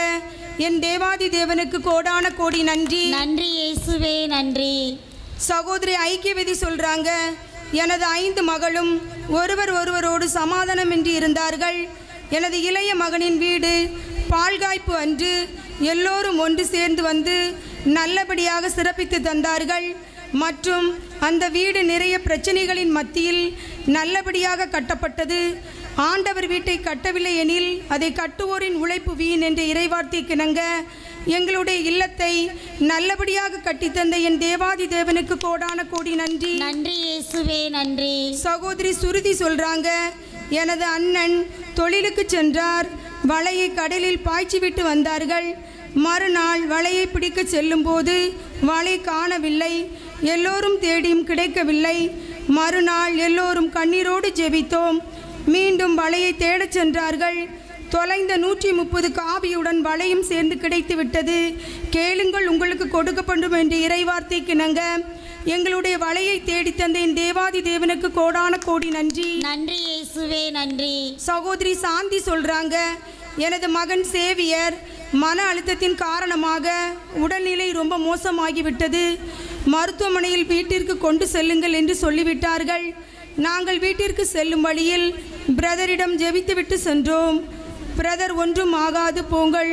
என் தேவாதி தேவனுக்கு கோடான கோடி நன்றி. நன்றி இயேசுவே நன்றி. சகோதரி ஐக்கியவதி சொல்கிறாங்க, எனது 5 மகளும் ஒருவரோடு சமாதானமின்றி இருந்தார்கள். எனது இளைய மகனின் வீடு பால்காய்ப்பு அன்று எல்லோரும் ஒன்று சேர்ந்து வந்து நல்லபடியாக சிறப்பித்து தந்தார்கள். மற்றும் அந்த வீடு நிறைய பிரச்சனைகளின் மத்தியில் நல்லபடியாக கட்டப்பட்டது. ஆண்டவர் வீட்டை கட்டவில்லை எனில் அதை கட்டுவோரின் உழைப்பு வீண் என்ற இறைவார்த்தைக்கிணங்க எங்களுடைய இல்லத்தை நல்லபடியாக கட்டித்தந்த என் தேவாதி தேவனுக்கு கோடான கோடி நன்றி. நன்றி இயேசுவே நன்றி. சகோதரி சுருதி சொல்றாங்க, எனது அண்ணன் தொழிலுக்கு சென்றார். வலையை கடலில் பாய்ச்சி விட்டு வந்தார்கள். மறுநாள் வலையை பிடிக்க செல்லும்போது வலை காணவில்லை. எல்லோரும் தேடியும் கிடைக்கவில்லை. மறுநாள் எல்லோரும் கண்ணீரோடு ஜெபித்தோம். மீண்டும் வலையை தேடச் சென்றார்கள். தொலைந்த 130 காவியுடன் வலையும் சேர்ந்து கிடைத்து விட்டது. கேளுங்கள் உங்களுக்கு கொடுக்கப்படும் என்ற இறைவார்த்தைக்கிணங்க எங்களுடைய வலையை தேடி தந்த என் தேவாதி தேவனுக்கு கோடான கோடி நன்றி. நன்றி இயேசுவே நன்றி. சகோதரி சாந்தி சொல்றாங்க, எனது மகன் சேவியர் மன அழுத்தத்தின் காரணமாக உடல்நிலை ரொம்ப மோசமாகிவிட்டது. மருத்துவமனையில் வீட்டிற்கு கொண்டு செல்லுங்கள் என்று சொல்லிவிட்டார்கள். நாங்கள் வீட்டிற்கு செல்லும் வழியில் பிரதரிடம் ஜெபித்துவிட்டு சென்றோம். பிரதர் ஒன்றும் ஆகாது போங்கள்,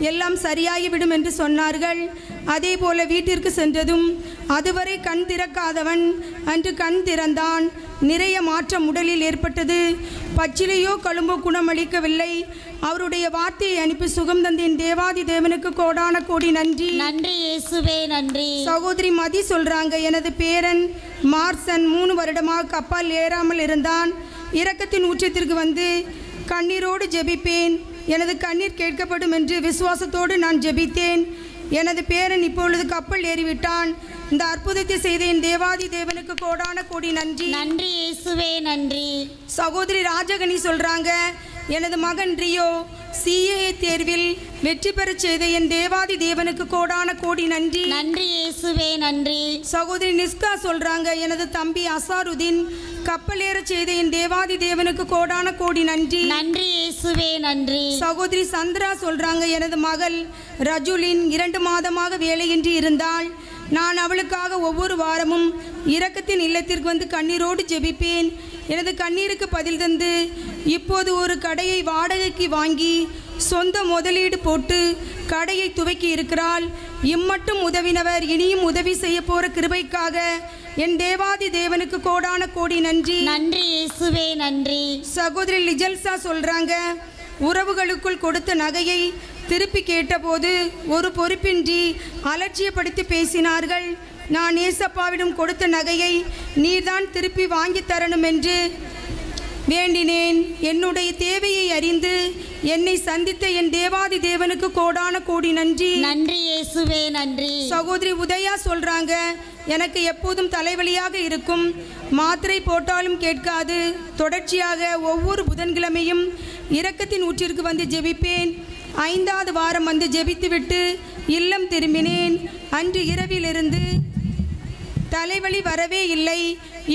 எல்லாம் சரியாகிவிடும் என்று சொன்னார்கள். அதே போல வீட்டிற்கு சென்றதும் அதுவரை கண் திறக்காதவன் அன்று கண் திறந்தான். நிறைய மாற்றம் உடலில் ஏற்பட்டது. பச்சிலையோ கழும்போ குணமளிக்கவில்லை. அவருடைய வார்த்தையை அனுப்பி சுகம் தந்தேன். தேவாதி தேவனுக்கு கோடான கோடி நன்றி. நன்றி இயேசுவே நன்றி. சகோதரி மதி சொல்றாங்க, எனது பேரன் மார்சன் 3 வருடமாக கப்பல் ஏறாமல் இருந்தான். இரக்கத்தின் உச்சத்திற்கு வந்து கண்ணீரோடு ஜெபிப்பேன். எனது கண்ணீர் கேட்கப்படும் என்று விசுவாசத்தோடு நான் ஜெபித்தேன். எனது பேரன் இப்பொழுது கப்பல் ஏறிவிட்டான். இந்த அற்புதத்தை செய்த என் தேவாதி தேவனுக்கு கோடான கோடி நன்றி. நன்றி இயேசுவே நன்றி. சகோதரி ராஜகனி சொல்றாங்க, எனது மகன் ரியோ CAA தேர்வில் வெற்றி பெறச் செய்த என் தேவாதி தேவனுக்கு கோடான கோடி நன்றி. நன்றி இயேசுவே நன்றி. சகோதரி நிஸ்கா சொல்றாங்க, எனது தம்பி அசாருதீன் கப்பல் ஏற செய்த என் தேவாதி தேவனுக்கு கோடான கோடி நன்றி. நன்றி இயேசுவே நன்றி. சகோதரி சந்திரா சொல்றாங்க, எனது மகள் ரஜுலின் 2 மாதமாக வேலையின்றி இருந்தாள். நான் அவளுக்காக ஒவ்வொரு வாரமும் இரக்கத்தின் இல்லத்திற்கு வந்து கண்ணீரோடு ஜெபிப்பேன். எனது கண்ணீருக்கு பதில் தந்து இப்போது ஒரு கடையை வாடகைக்கு வாங்கி சொந்த முதலீடு போட்டு கடையை துவக்கி இருக்கிறாள். இம்மட்டும் உதவினவர் இனியும் உதவி செய்ய போற கிருபைக்காக என் தேவாதி தேவனுக்கு கோடான கோடி நன்றி. நன்றி இயேசுவே நன்றி. சகோதரி லிஜல்சா சொல்றாங்க, உறவுகளுக்குள் கொடுத்த நகையை திருப்பி கேட்டபோது ஒரு பொறுப்பின்றி அலட்சியப்படுத்தி பேசினார்கள். நான் ஏசப்பாவிடம் கொடுத்த நகையை நீர்தான் திருப்பி வாங்கி தரணும் என்று வேண்டினேன். என்னுடைய தேவையை அறிந்து என்னை சந்தித்த என் தேவாதி தேவனுக்கு கோடான கோடி நன்றி. நன்றி இயேசுவே நன்றி. சகோதரி உதயா சொல்றாங்க, எனக்கு எப்போதும் தலைவலியாக இருக்கும், மாத்திரை போட்டாலும் கேட்காது. தொடர்ச்சியாக ஒவ்வொரு புதன்கிழமையும் இரக்கத்தின் ஊற்றிற்கு வந்து ஜெபிப்பேன். 5வது வாரம் வந்து ஜெபித்துவிட்டு இல்லம் திரும்பினேன். அன்று இரவிலிருந்து தலைவலி வரவே இல்லை.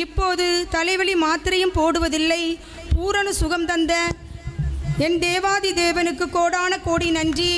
இப்போது தலைவலி மாத்திரையும் போடுவதில்லை. பூரண சுகம் தந்த என் தேவாதி தேவனுக்கு கோடான கோடி நன்றி.